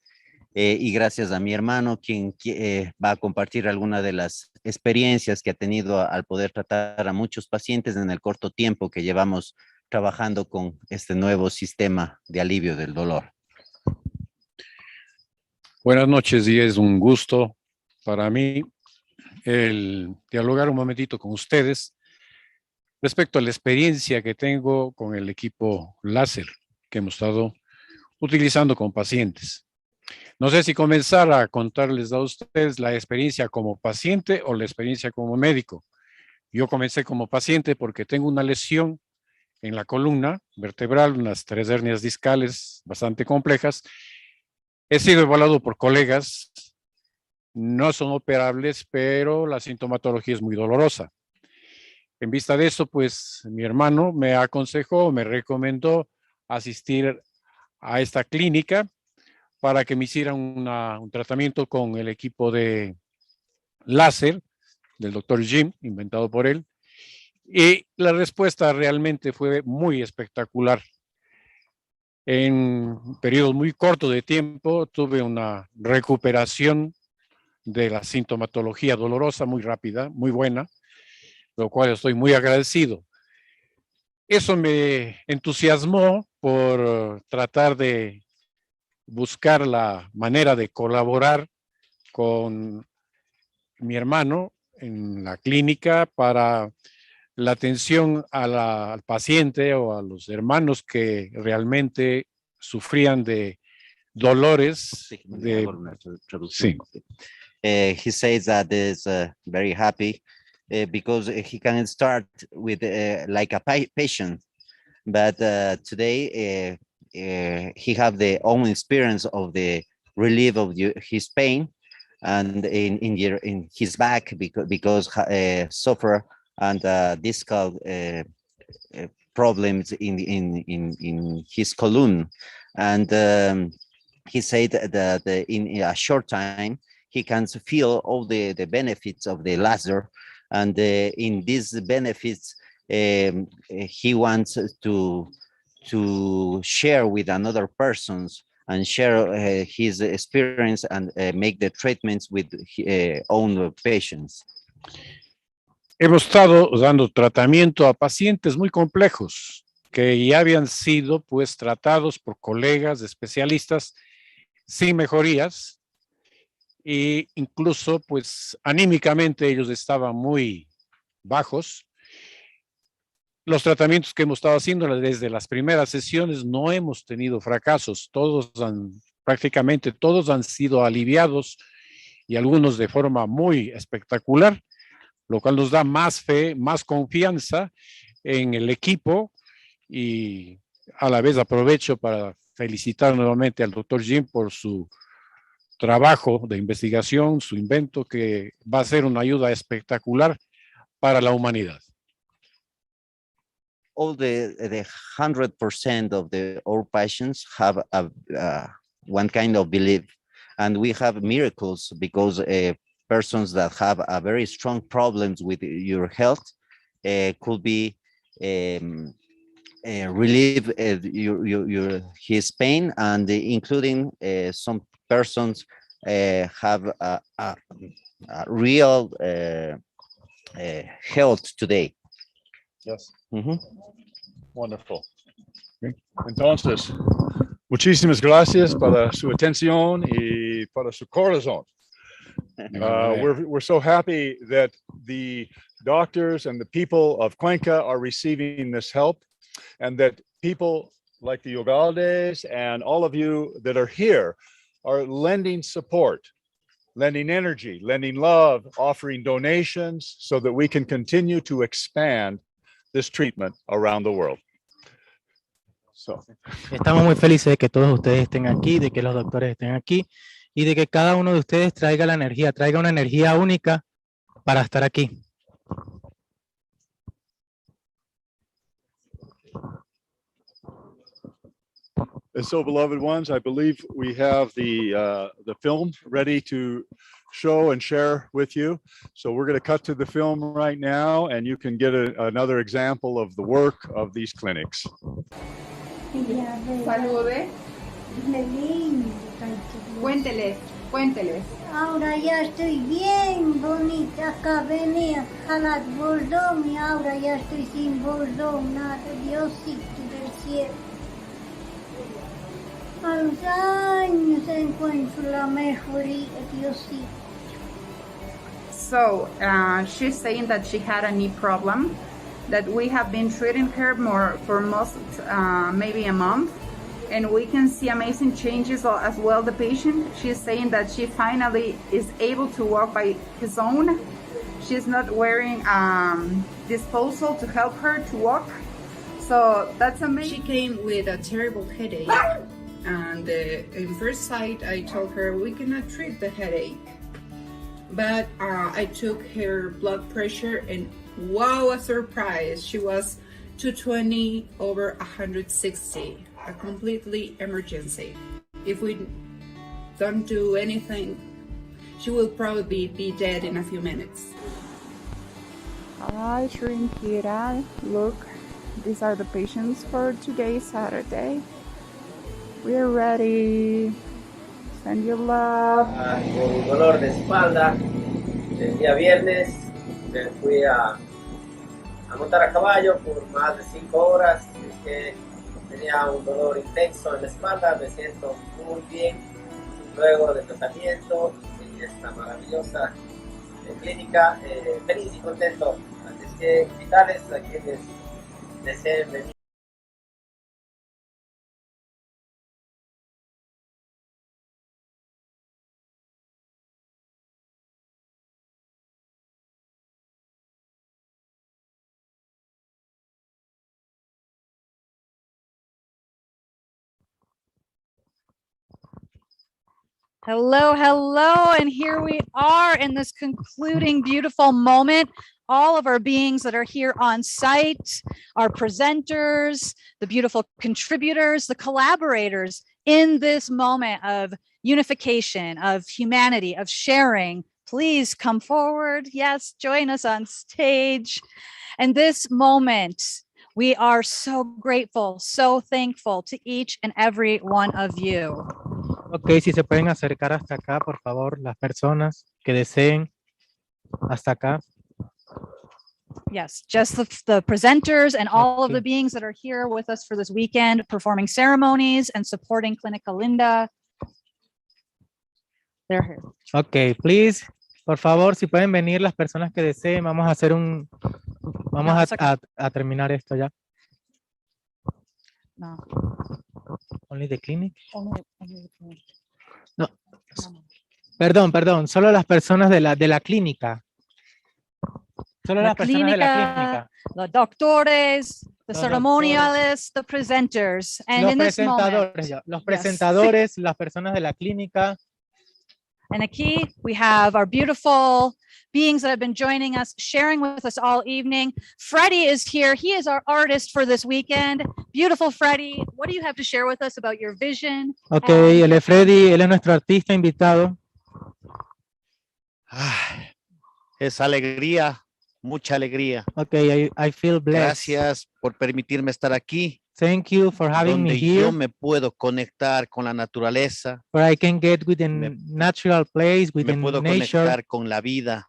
Y gracias a mi hermano, quien va a compartir alguna de las experiencias que ha tenido al poder tratar a muchos pacientes en el corto tiempo que llevamos trabajando con este nuevo sistema de alivio del dolor. Buenas noches, y es un gusto para mí el dialogar un momentito con ustedes respecto a la experiencia que tengo con el equipo láser que hemos estado utilizando con pacientes. No sé si comenzar a contarles a ustedes la experiencia como paciente o la experiencia como médico. Yo comencé como paciente porque tengo una lesión en la columna vertebral, unas 3 hernias discales bastante complejas. He sido evaluado por colegas, no son operables, pero la sintomatología es muy dolorosa. En vista de eso, pues mi hermano me aconsejó, me recomendó asistir a esta clínica para que me hicieran un tratamiento con el equipo de láser del doctor Jim, inventado por él. Y la respuesta realmente fue muy espectacular. En un periodo muy corto de tiempo tuve una recuperación de la sintomatología dolorosa muy rápida, muy buena, lo cual estoy muy agradecido. Eso me entusiasmó por tratar de buscar la manera de colaborar con mi hermano en la clínica para la atención al paciente o a los hermanos que realmente sufrían de dolores. Sí. He says that is very happy because he can start with like a patient, but today he have the own experience of the relief of his pain, and in his back because suffer and discal problems in his column, and he said that in a short time he can feel all the benefits of the laser, and in these benefits he wants to share with another persons and share his experience and make the treatments with own patients. Hemos estado dando tratamiento a pacientes muy complejos que ya habían sido pues tratados por colegas especialistas sin mejorías, e incluso pues anímicamente ellos estaban muy bajos. Los tratamientos que hemos estado haciendo desde las primeras sesiones no hemos tenido fracasos, prácticamente todos han sido aliviados, y algunos de forma muy espectacular, lo cual nos da más fe, más confianza en el equipo, y a la vez aprovecho para felicitar nuevamente al doctor Jim por su trabajo de investigación, su invento que va a ser una ayuda espectacular para la humanidad. All the 100% of our patients have one kind of belief, and we have miracles because persons that have a very strong problems with your health could be relieve his pain, and including some persons have real health today. Yes. Wonderful. Entonces, muchísimas gracias para su atención y para su corazón. We're so happy that the doctors and the people of Cuenca are receiving this help, and that people like the Ugaldes and all of you that are here are lending support, lending energy, lending love, offering donations so that we can continue to expand this treatment around the world. Estamos muy felices de que todos ustedes estén aquí, de que los doctores estén aquí y de que cada uno de ustedes traiga la energía, traiga una energía única para estar aquí. And so, beloved ones, I believe we have the film ready to show and share with you. So we're going to cut to the film right now, and you can get another example of the work of these clinics. Salude. Cuénteles. Ahora ya estoy bien bonita, acabé de jalar bordón y ahora ya estoy sin bordón, nada, Diosito del cielo. A los años encuentro la mejoría, Diosito. So she's saying that she had a knee problem, that we have been treating her for most, maybe a month, and we can see amazing changes as well. The patient, she's saying that she finally is able to walk by his own. She's not wearing disposal to help her to walk. So that's amazing. She came with a terrible headache. And in first sight, I told her we cannot treat the headache. But I took her blood pressure, and wow, a surprise. She was 220 over 160, a completely emergency. If we don't do anything, she will probably be dead in a few minutes. Hi, Shrinkira. Look, these are the patients for today, Saturday. We're ready. Send your love. Con dolor de espalda, el día viernes me fui a montar a caballo por más de 5 horas. Es que tenía un dolor intenso en la espalda, me siento muy bien luego del tratamiento en esta maravillosa clínica, feliz y contento. Así es que invitarles a quienes deseen venir. Hello, and here we are in this concluding beautiful moment. All of our beings that are here on site, our presenters, the beautiful contributors, the collaborators in this moment of unification, of humanity, of sharing. Please come forward. Yes, join us on stage. And this moment, we are so grateful, so thankful to each and every one of you. Ok, si se pueden acercar hasta acá, por favor, las personas que deseen hasta acá. Yes, just the presenters and all of the beings that are here with us for this weekend, performing ceremonies and supporting Clínica Linda. They're here. Ok, please, por favor, si pueden venir las personas que deseen, vamos a hacer a terminar esto ya. No. Only the clinic. Only the clinic. No. Perdón, solo las personas de la clínica. Solo las personas de la clínica. Los doctores, the ceremonialists, the presenters. And in this moment, los presentadores, las personas de la clínica. And aquí we have our beautiful beings that have been joining us, sharing with us all evening. Freddie is here. He is our artist for this weekend. Beautiful Freddie. What do you have to share with us about your vision? Ok, él es Freddy, él es nuestro artista invitado. Es alegría, mucha alegría. Ok, I feel blessed. Gracias por permitirme estar aquí. Thank you for having me donde here, yo me puedo conectar con la naturaleza, where I can get with the natural place, with me the puedo nature, conectar con la vida.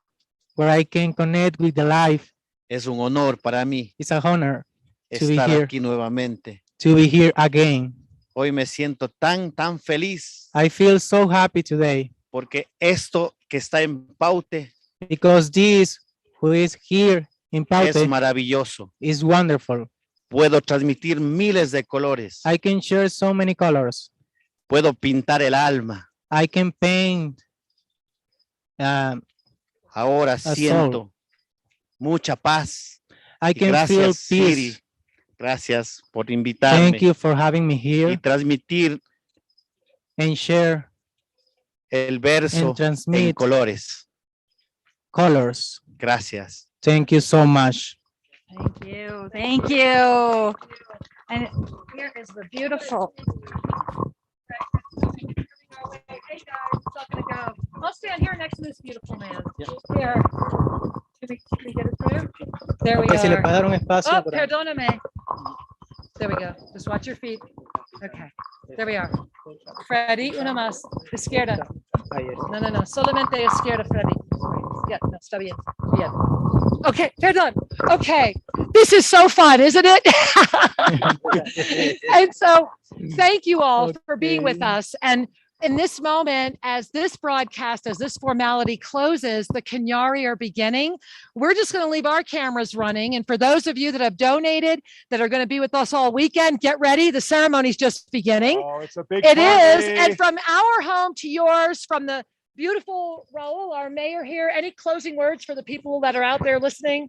where I can connect with the life. Es un honor para mí It's an honor to be estar here, aquí nuevamente. to be here again. Hoy me siento tan feliz I feel so happy today porque esto que está en Paute because this who is here in es Paute maravilloso. is wonderful. Puedo transmitir miles de colores. I can share so many colors. Puedo pintar el alma. I can paint Ahora a siento soul. mucha paz. I Y can gracias, feel peace. Siri. Gracias por invitarme Thank you for having me y here transmitir and share el verso and en transmit colores. colors. Gracias. Thank you so much. Thank you. Thank you. And here is the beautiful. Hey guys, it's all gonna go. I'll stand here next to this beautiful man. Here. Can we get it through? There we Okay, si le are. puede dar un espacio Oh, para- perdóname. There we go. Just watch your feet. Okay. There we are. Freddy, una más. Izquierda. No. Solamente izquierda, Freddy. Yeah, no, está bien. Bien. Okay, perdón. Okay. This is so fun, isn't it? And so thank you all for being with us. And in this moment, as this broadcast, as this formality closes, the Kenyari are beginning. We're just going to leave our cameras running. And for those of you that have donated, that are going to be with us all weekend, get ready. The ceremony's just beginning. Oh, it's a big It is. party. And from our home to yours, from the beautiful Raul, our mayor here, any closing words for the people that are out there listening?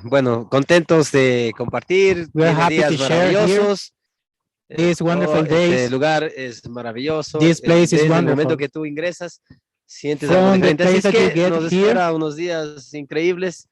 Bueno, contentos de compartir. We are Viene happy días to share here. maravillosos. These wonderful Este days. lugar es maravilloso. This place is Desde el wonderful. momento que tú ingresas, sientes algo From the diferente. Así es place that you que get nos here, espera unos días increíbles.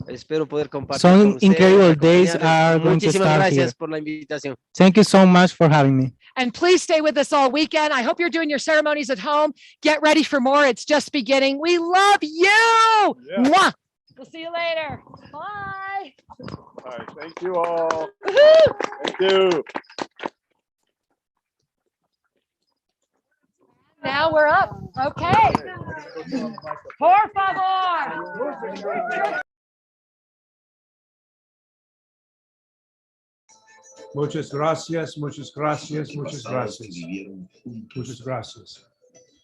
Espero poder compartir some con ustedes, incredible days acompañarles. are going to Muchísimas start gracias here. por la invitación. Thank you so much for having me. And please stay with us all weekend. I hope you're doing your ceremonies at home. Get ready for more. It's just beginning. We love you. Mwah. We'll see you later. Bye. All right, thank you all. Woohoo. Thank you. Now we're up. Okay. Por favor. Muchas gracias, muchas gracias, muchas gracias. Muchas gracias.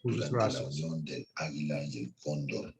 Muchas gracias. Del águila y el cóndor.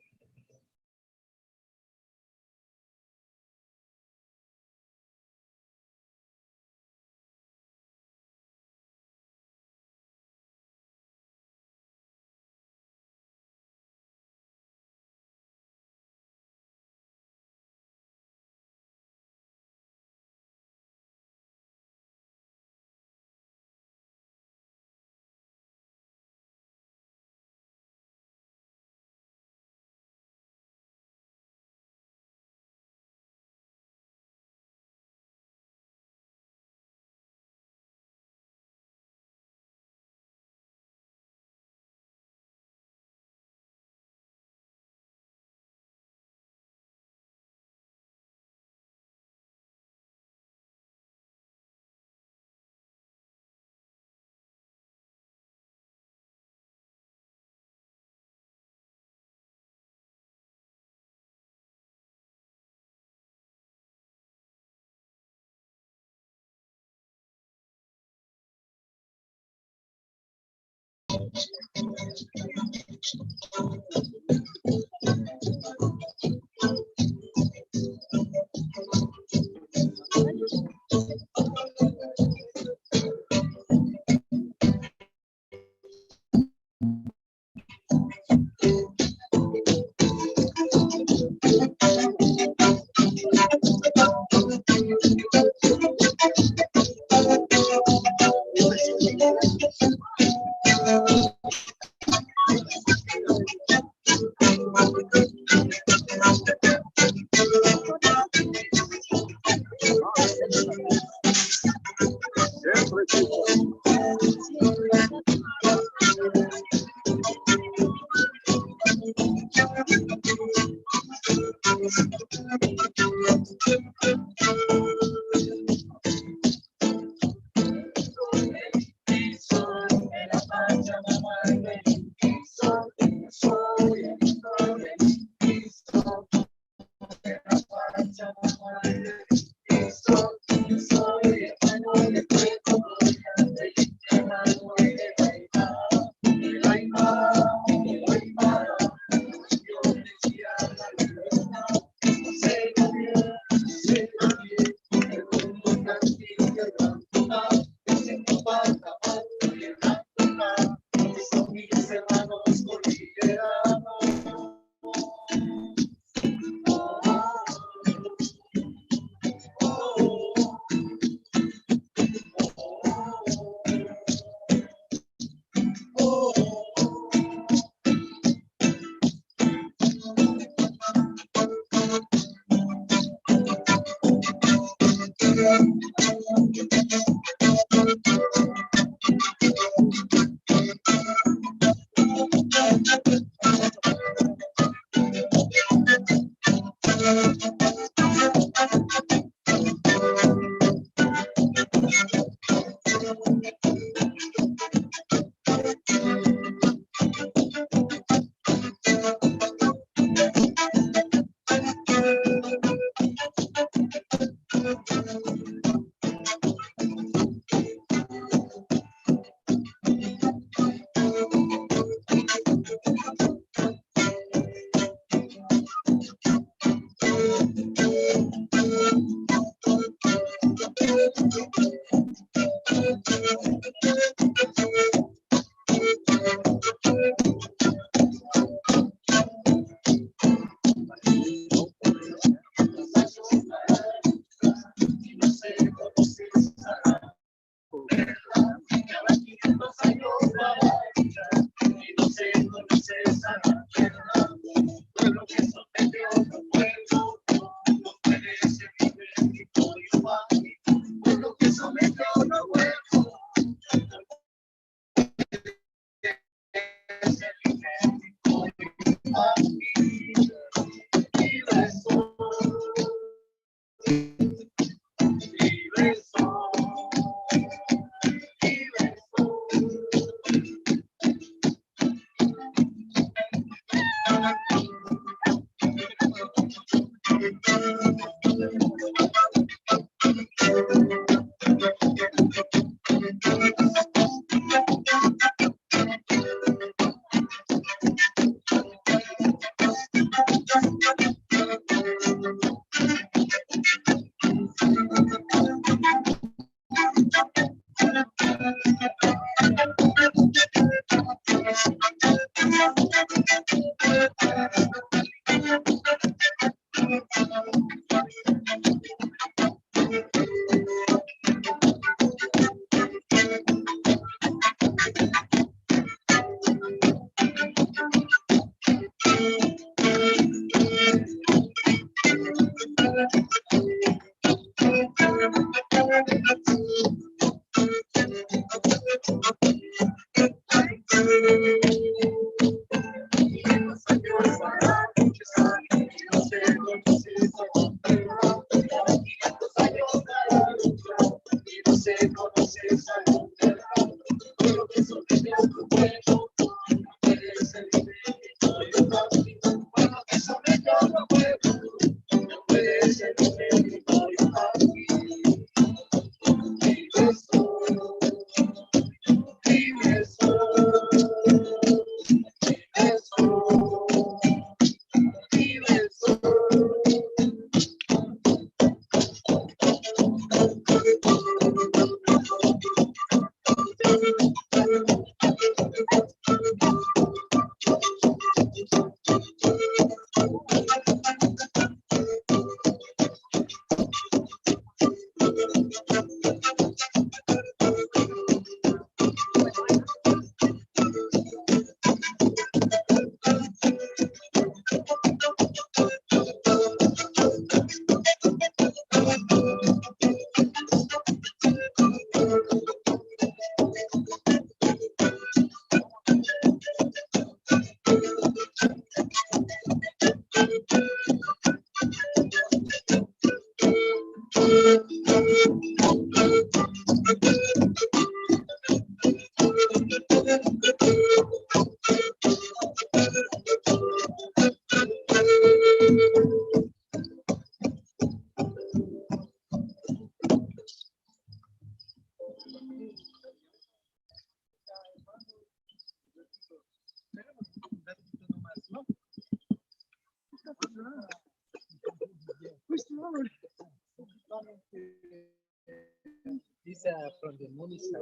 These are from the money side.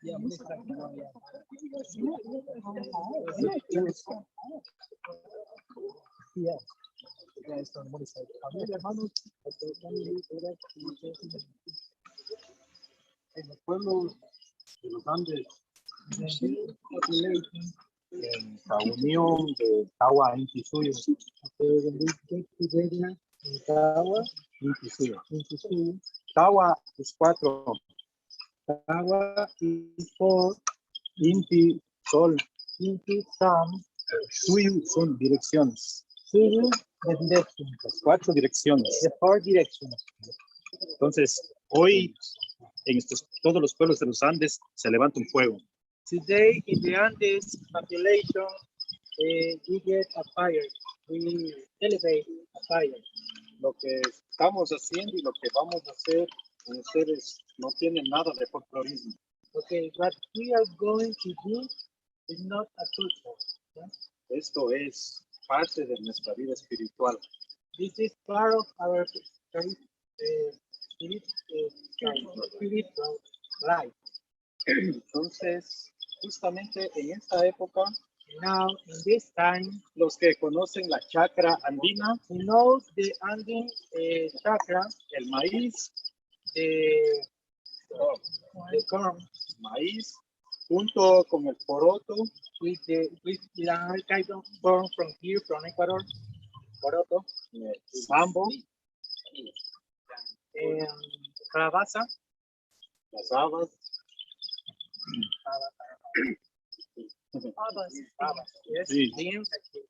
Yeah, money side. Yeah. Guys from money side. En los pueblos de los Andes, en la unión de Tawa y Suyo. Tawa y Suyo. Tawa es 4. Tawa is 4. Inti, Sol. Inti, Sam. Suyu son direcciones. Suyu es direction. Las 4 direcciones. The 4 directions. Entonces, hoy en todos los pueblos de los Andes se levanta un fuego. Today in the Andes population, we get a fire. We elevate a fire. Lo que estamos haciendo y lo que vamos a hacer con ustedes no tienen nada de folclorismo. Okay, what we are going to do is not a culture. Yeah? Esto es parte de nuestra vida espiritual. This is part of our spiritual life. Entonces, justamente en esta época, now in this time, los que conocen la chakra andina, who knows the Andean chakra, el maíz, the corn, maíz, junto con el poroto, with the kind of corn from here, from Ecuador, poroto, bambo, calabaza, las habas, sí.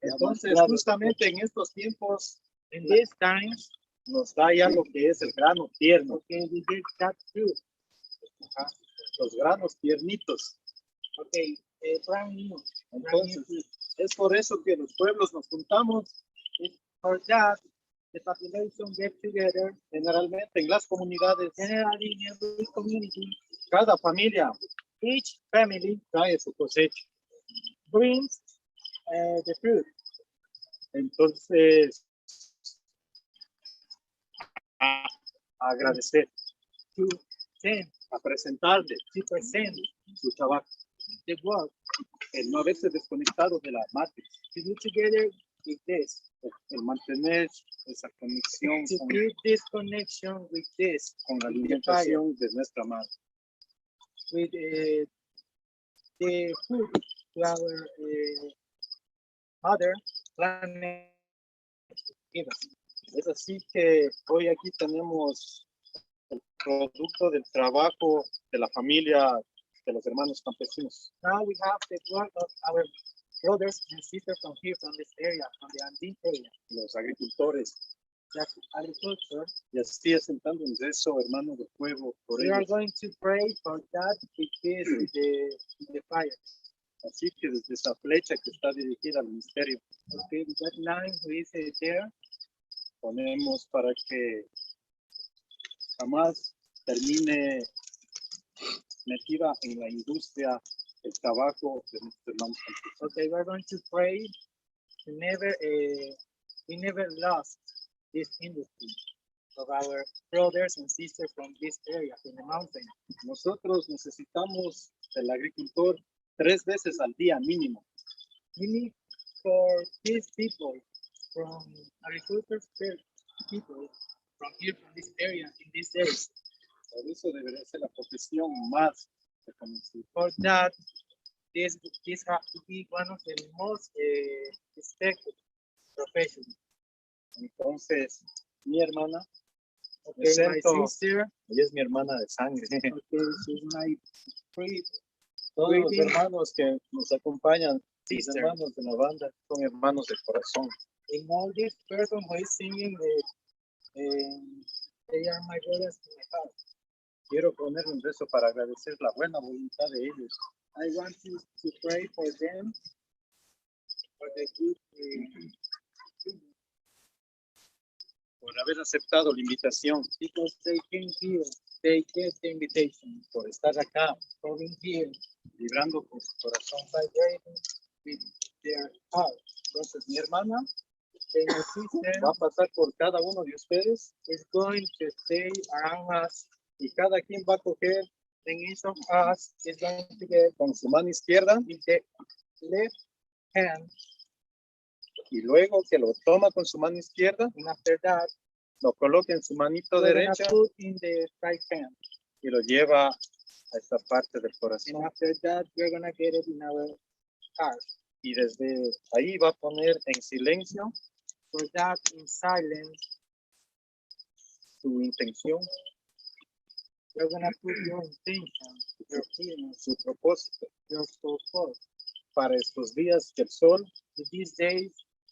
Entonces, justamente en estos tiempos, en these times, nos da ya lo que es el grano tierno. Okay, we get that too. Los granos tiernitos. Okay, brand new. Entonces, es por eso que los pueblos nos juntamos. For that, the population get together. Generalmente en las comunidades. Generally in every community. Cada familia. Each family trae su cosecha. Brings the fruit. Entonces, a agradecer. To send. A presentarle. To present. Su trabajo. The work. El no haberse desconectado de la matriz. To be together with this. El mantener esa conexión. To keep this connection with this. Con la alimentación de nuestra madre. With the food to our mother planet. Es así que hoy aquí tenemos el producto del trabajo de la familia de los hermanos campesinos. Now we have the work of our brothers and sisters from here, from this area, from the Andean area. Los agricultores. Agriculture. Y así asentando un rezo, hermano del fuego, por ellos. We are going to pray for that because the fire. Así que desde esa flecha que está dirigida al misterio. Okay, that line who is there. Ponemos para que jamás termine metida en la industria el tabaco de nuestros hermanos. Okay, we're going to pray to never, we never lost this industry of our brothers and sisters from this area, in the mountain. Nosotros necesitamos del agricultor 3 veces al día mínimo. We need for these people from agricultors, people from here, from this area, in this days. Por eso debería ser la profesión más reconocida. For that, this has to be one of the most respected professions. Entonces, mi hermana, okay, my sister, ella es mi hermana de sangre. Okay, she's my free. Todos los hermanos que nos acompañan, mis hermanos de la banda, son hermanos de corazón. And all this person who is singing, they are my brothers in my heart. Quiero poner un beso para agradecer la buena voluntad de ellos. I want to pray for them, for the good, por haber aceptado la invitación. Because they came here, they get the invitation. Por estar acá, for being here, vibrando con su corazón, vibrating with their heart. Entonces, mi hermana, va a pasar por cada uno de ustedes. Is going to stay around us. Y cada quien va a coger, and each of us is going to get con su mano izquierda, with the left hand. Y luego que lo toma con su mano izquierda, and after that, lo coloca en su manito derecha, put in the right hand, y lo lleva a esta parte del corazón. And after that, we're going to get it in our heart. Y desde ahí va a poner en silencio, for that in silence, su intención. You're gonna put your intention, your feelings, su propósito, your purpose para estos días que el sol these days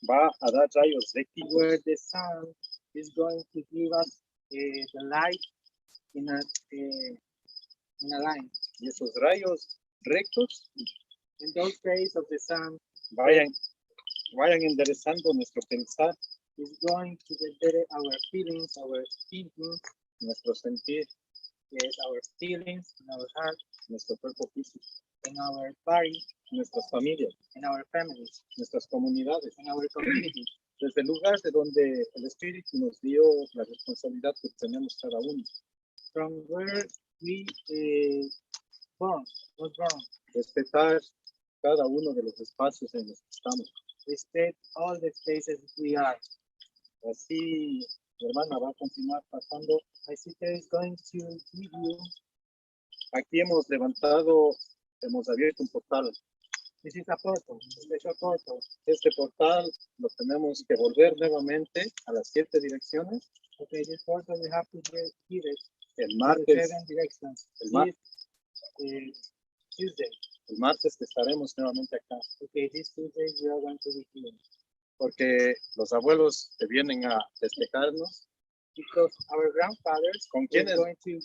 va a dar rayos rectos, where the sun is going to give us the light in a line. Y esos rayos rectos, in those rays of the sun, vayan enderezando nuestro pensar. Is going to better our feelings, our thinking, nuestro sentir. Yes, our feelings, in our heart, nuestro cuerpo físico, in our body, nuestras familias, in our families, nuestras comunidades, in our community. Desde el lugar de donde el Espíritu nos dio la responsabilidad que tenemos cada uno. From where we was born. Respetar cada uno de los espacios en los que estamos. Respect all the spaces we are. Así, mi hermana va a continuar pasando. I see there is going to give you. Aquí hemos abierto un portal. This is a portal, a special portal. Este portal lo tenemos que volver nuevamente a las 7 direcciones. Okay, this portal we have to give it. El martes. 7 directions. Tuesday. El martes que estaremos nuevamente acá. Okay, this Tuesday we are going to be here. Porque los abuelos que vienen a festejarnos, because our grandfathers are going to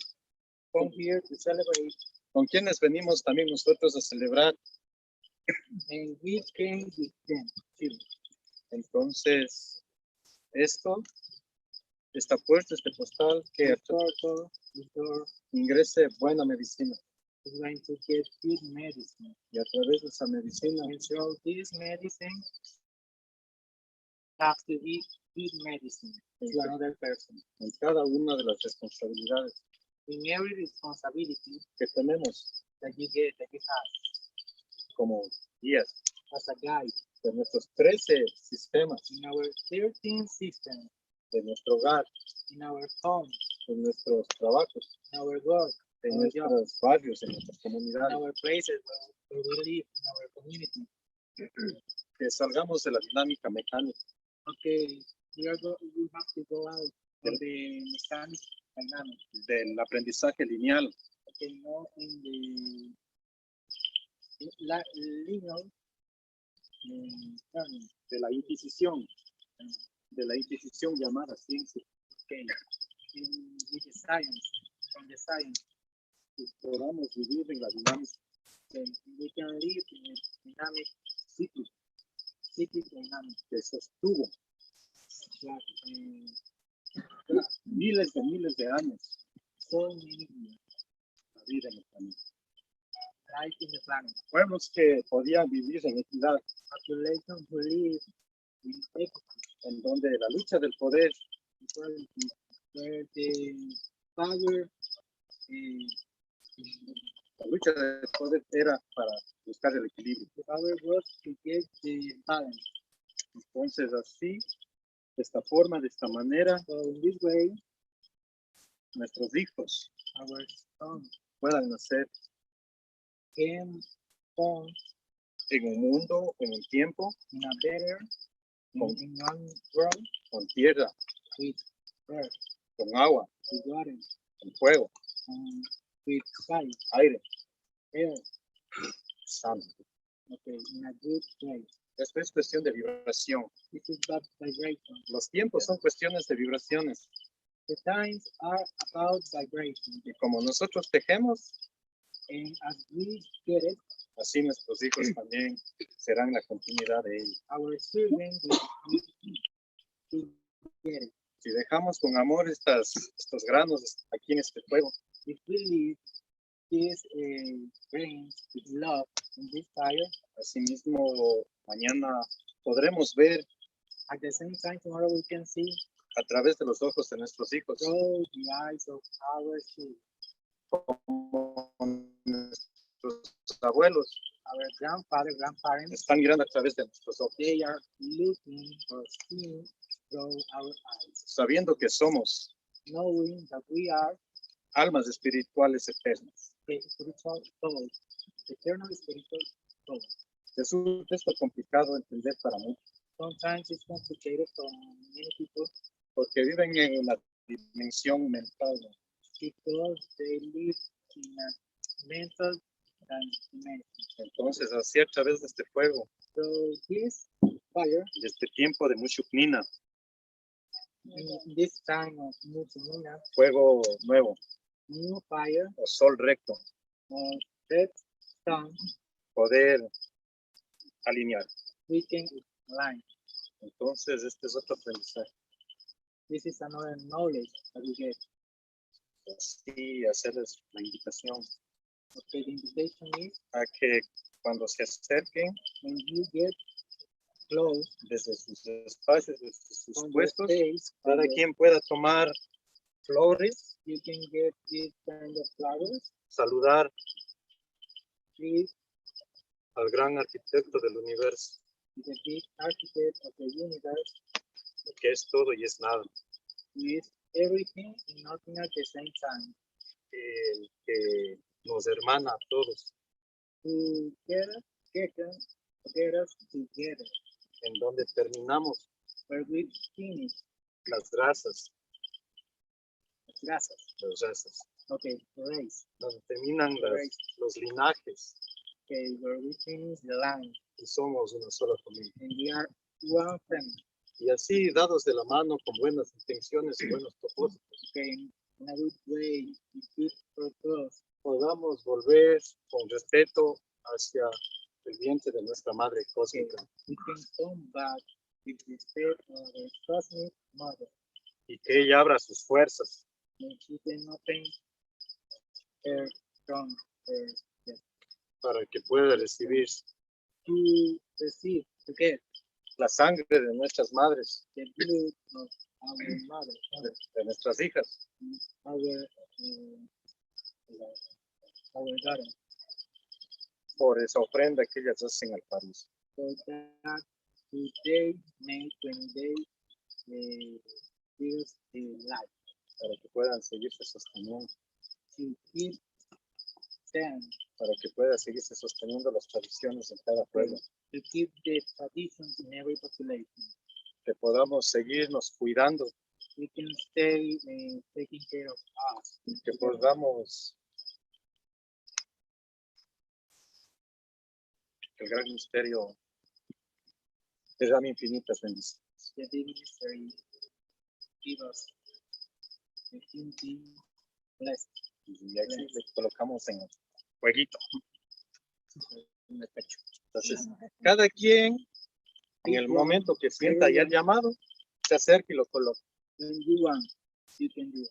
come here to celebrate. Con quienes venimos también nosotros a celebrar. And we came with them too. Entonces, esta puerta, este postal, que ingrese buena medicina. Is going to get good medicine. Y a través de esa medicina, this medicine have to eat good medicine to another person. En cada una de las responsabilidades. In every responsibility que tenemos, that you have. Como guías. As a guide. De nuestros 13 sistemas. In our 13 systems. De nuestro hogar. In our home. De nuestros trabajos. In our work. En nuestros barrios, en nuestras comunidades. In our places where we live, in our community. Que salgamos de la dinámica mecánica. Okay, we have to go out of the mechanic dynamic. Del aprendizaje lineal. Okay, no in the lineal learning. De la inquisición llamada ciencia. Okay, with the science, from the science. Que podamos vivir en la dinámica. We can live in a dynamic cyclic dynamic que sostuvo miles de años. So many years. La vida en el planeta. Life in the planet. Pueblos que podían vivir en equidad. Population who live in equity. En donde la lucha del poder. Where the power. La lucha del poder era para buscar el equilibrio. The power was to get the balance. Entonces así, de esta forma, de esta manera, so in this way, nuestros hijos, our sons, puedan nacer en un mundo, en un tiempo, in a better, in one world, con tierra, with earth, con agua, with water, con fuego, with fire, aire, air, sano. Okay, in a good way. Esto es cuestión de vibración. This is about vibration. Los tiempos son cuestiones de vibraciones. The times are about vibration. Y como nosotros tejemos, and as we get it, así nuestros hijos también serán la continuidad de ello. Our children will get it. Si dejamos con amor estos granos aquí en este fuego, if we leave these grains with love in this fire, asimismo mañana podremos ver, at the same time tomorrow we can see, a través de los ojos de nuestros hijos, through the eyes of our children, como nuestros abuelos, our grandparents, están mirando a través de nuestros ojos. They are looking or seeing through our eyes, sabiendo que somos, knowing that we are almas espirituales eternas. Spiritual souls, eternal spiritual souls. Resulta esto complicado entender para muchos. Sometimes it's complicated for many people. Porque viven en una dimensión mental. because they live in a mental dimension. Entonces, así a través de este fuego, So this fire, de este tiempo de Mushuknina, in this time of Mutumina, fuego nuevo, new fire, o sol recto, or red sun, poder alinear. we can align. Entonces, este es otro aprendizaje. This is another knowledge that we get. Sí, hacerles la invitación Okay, the invitation is a que cuando se acerquen when you get close desde sus espacios, desde sus on the puestos, space, cada quien pueda tomar flores, you can get this kind of flowers, saludar trees, al gran arquitecto del universo, the big architect of the universe, que es todo y es nada. who is everything and nothing at the same time, El que nos hermana a todos, to get us together, en donde terminamos where we finish las razas, las razas, okay, race, donde terminan los linajes, okay, where we finish the line, y somos una sola familia. and we are one family. Y así, dados de la mano, con buenas intenciones y buenos propósitos, Okay, in a good way, with good purpose, podamos volver con respeto hacia el vientre de nuestra madre cósmica, we can come back with respect of the cosmic mother, y que ella abra sus fuerzas and she can open her strong, para que pueda recibir to receive, to get la sangre de nuestras madres, the blood of our mother, de nuestras hijas, our daughter, por esa ofrenda que ellas hacen al país. so that today made when they live a life, Para que puedan seguirse sosteniendo, to keep them, para que pueda seguirse sosteniendo las tradiciones en cada pueblo, to keep the traditions in every population. que podamos seguirnos cuidando, We can stay taking care of us, que podamos el gran misterio derrame infinitas bendiciones. the divinity give us the thinking blessed. Y aquí le colocamos en el fueguito, en el pecho. Entonces, cada quien, en el momento que sienta ya el llamado, se acerca y lo coloca. When you want, you can do it.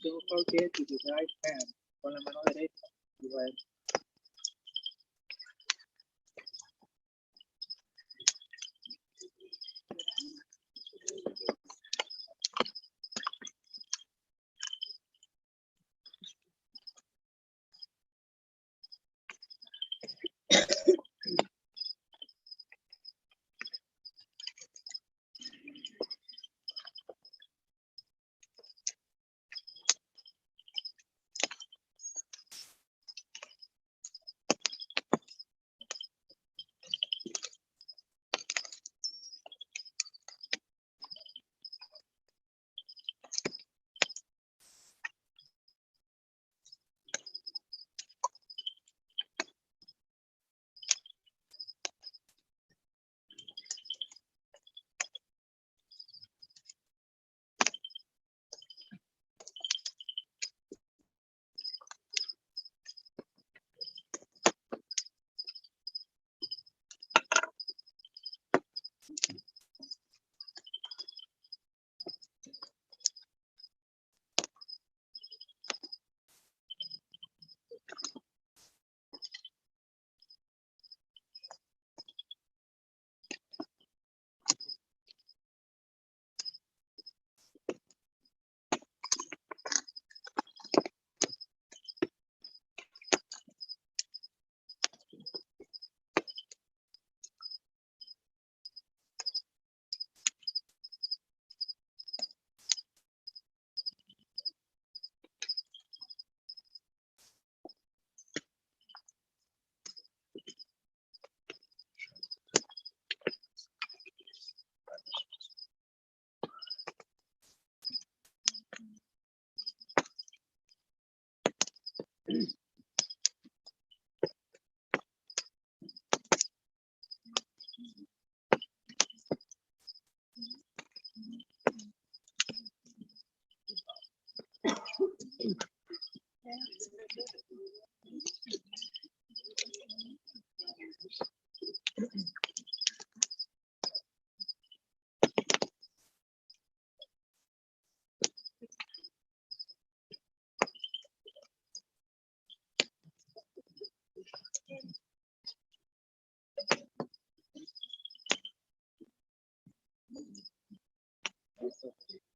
Don't forget to the right hand, con la mano derecha, igual.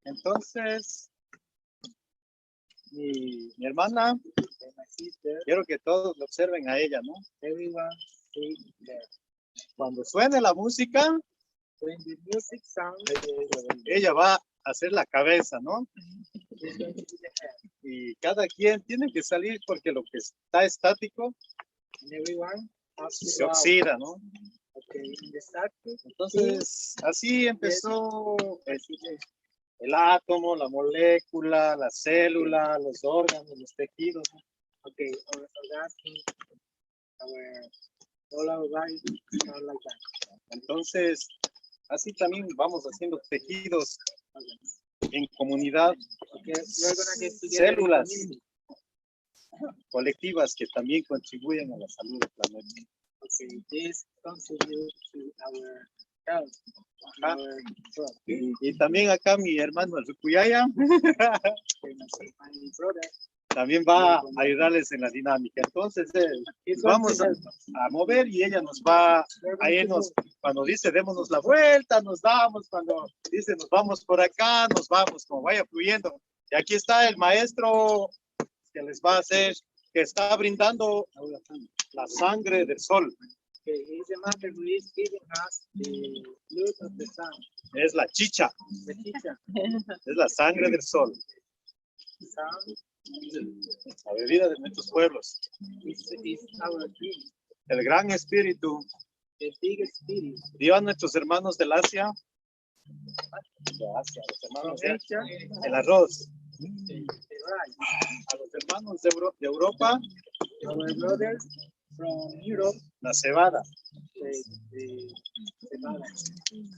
Entonces, mi hermana, quiero que todos lo observen a ella, ¿no? Cuando suene la música, ella va a hacer la cabeza, ¿no? Y cada quien tiene que salir porque lo que está estático se oxida, ¿no? Entonces, así empezó el átomo, la molécula, la célula, los órganos, los tejidos. Okay, all our bodies are like that. Entonces, así también vamos haciendo tejidos en comunidad, células colectivas que también contribuyen a la salud del planeta. Okay, this contributes to our health. Y también acá mi hermano el Rukuyaya también va a ayudarles en la dinámica. Entonces vamos a mover y ella nos va a irnos, cuando dice démonos la vuelta, nos damos, cuando dice nos vamos por acá, nos vamos, como vaya fluyendo. Y aquí está el maestro que les va a hacer, que está brindando la sangre del sol. Okay, he's the master who is giving us the blood of the sun. Es la chicha. The chicha. Es la sangre del sol. La bebida de nuestros pueblos. It's our drink. El gran espíritu The big spirit. dio a nuestros hermanos del Asia, los hermanos de Asia, el arroz. A los hermanos de Europa, Our brothers from Europe, la cebada. the cebada.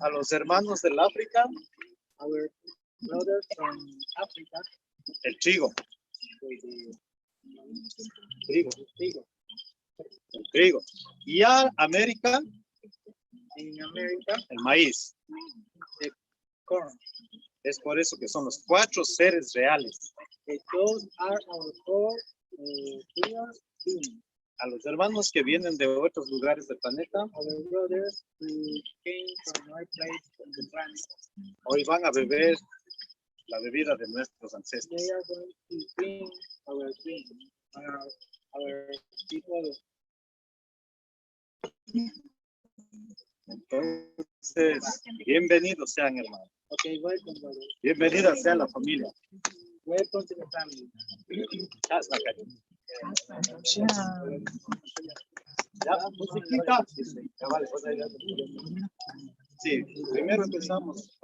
A los hermanos del África, Our brothers from Africa, el trigo. Trigo. El trigo. Y a América, In America, el maíz. the corn. Es por eso que son los 4 seres reales. Those are our four real beings. A los hermanos que vienen de otros lugares del planeta, Our brothers who came from our place on the planet. hoy van a beber la bebida de nuestros They ancestros. are going to drink our drink. Our people. Entonces, bienvenidos sean, hermanos. Okay, welcome, brother. Bienvenida sea la familia. Welcome to the family. Ya, musiquita. Ya vale, sí, primero empezamos.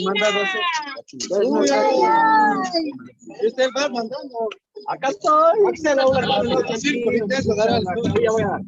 Manda 12. Y usted va mandando. Acá estoy. Axel, ahora no, sí, por intenso, voy a.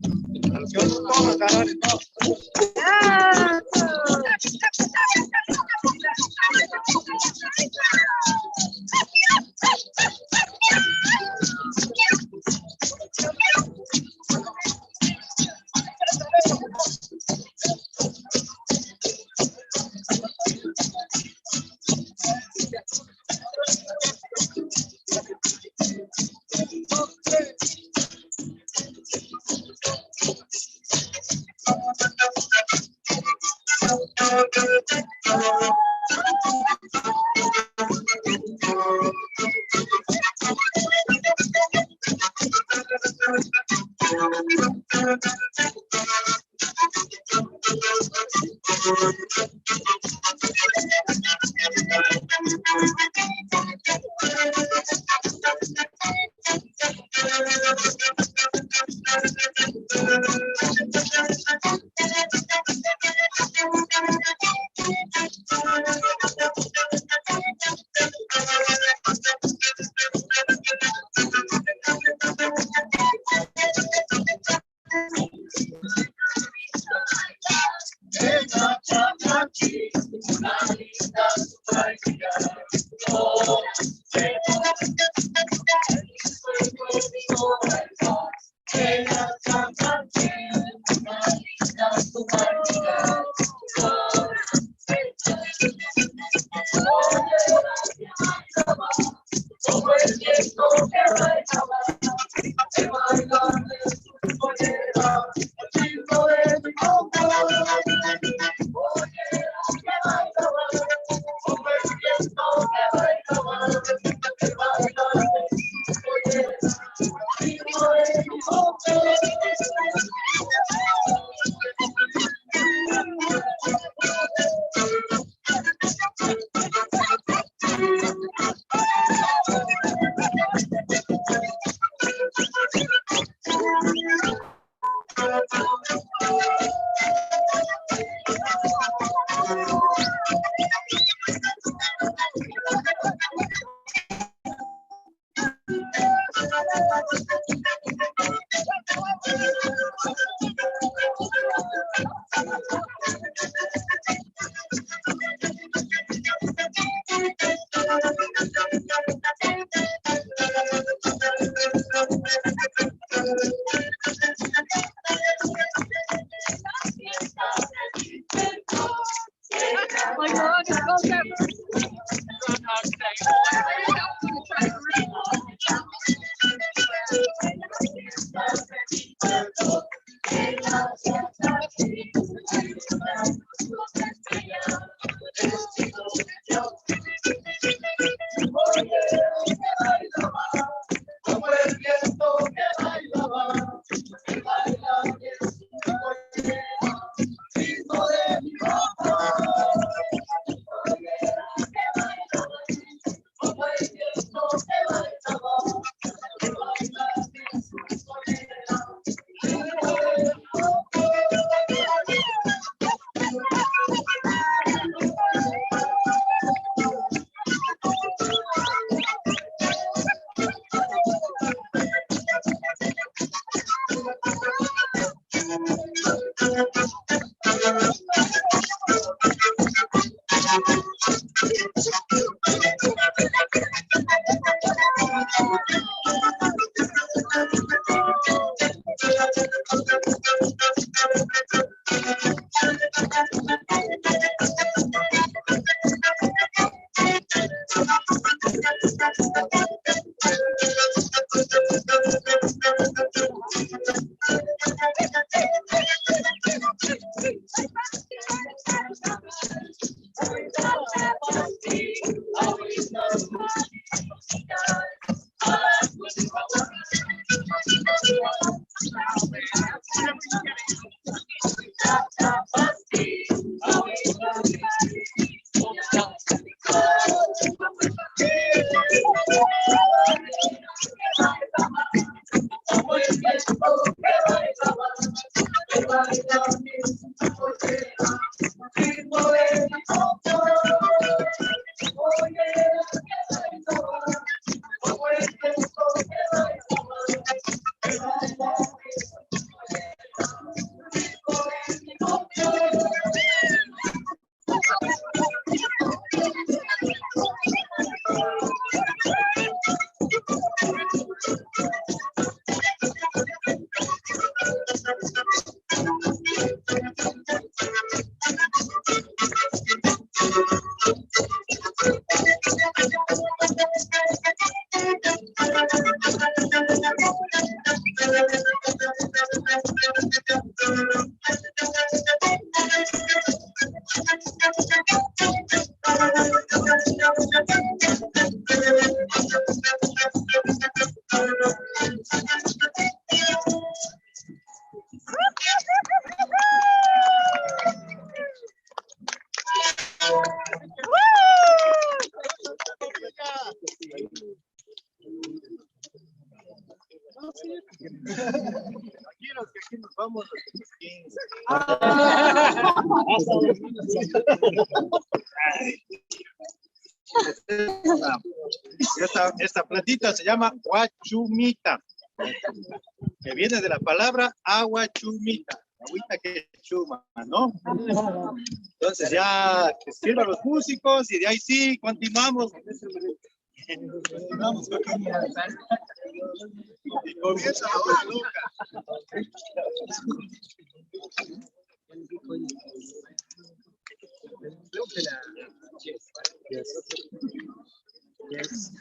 Tranquilos, que aquí nos vamos los 15. Esta plantita se llama guachumita, que viene de la palabra agua chumita, agüita que chuma, ¿no? Entonces ya que sirvan los músicos y de ahí sí, continuamos. Continuamos y comienza la hora loca. Yes.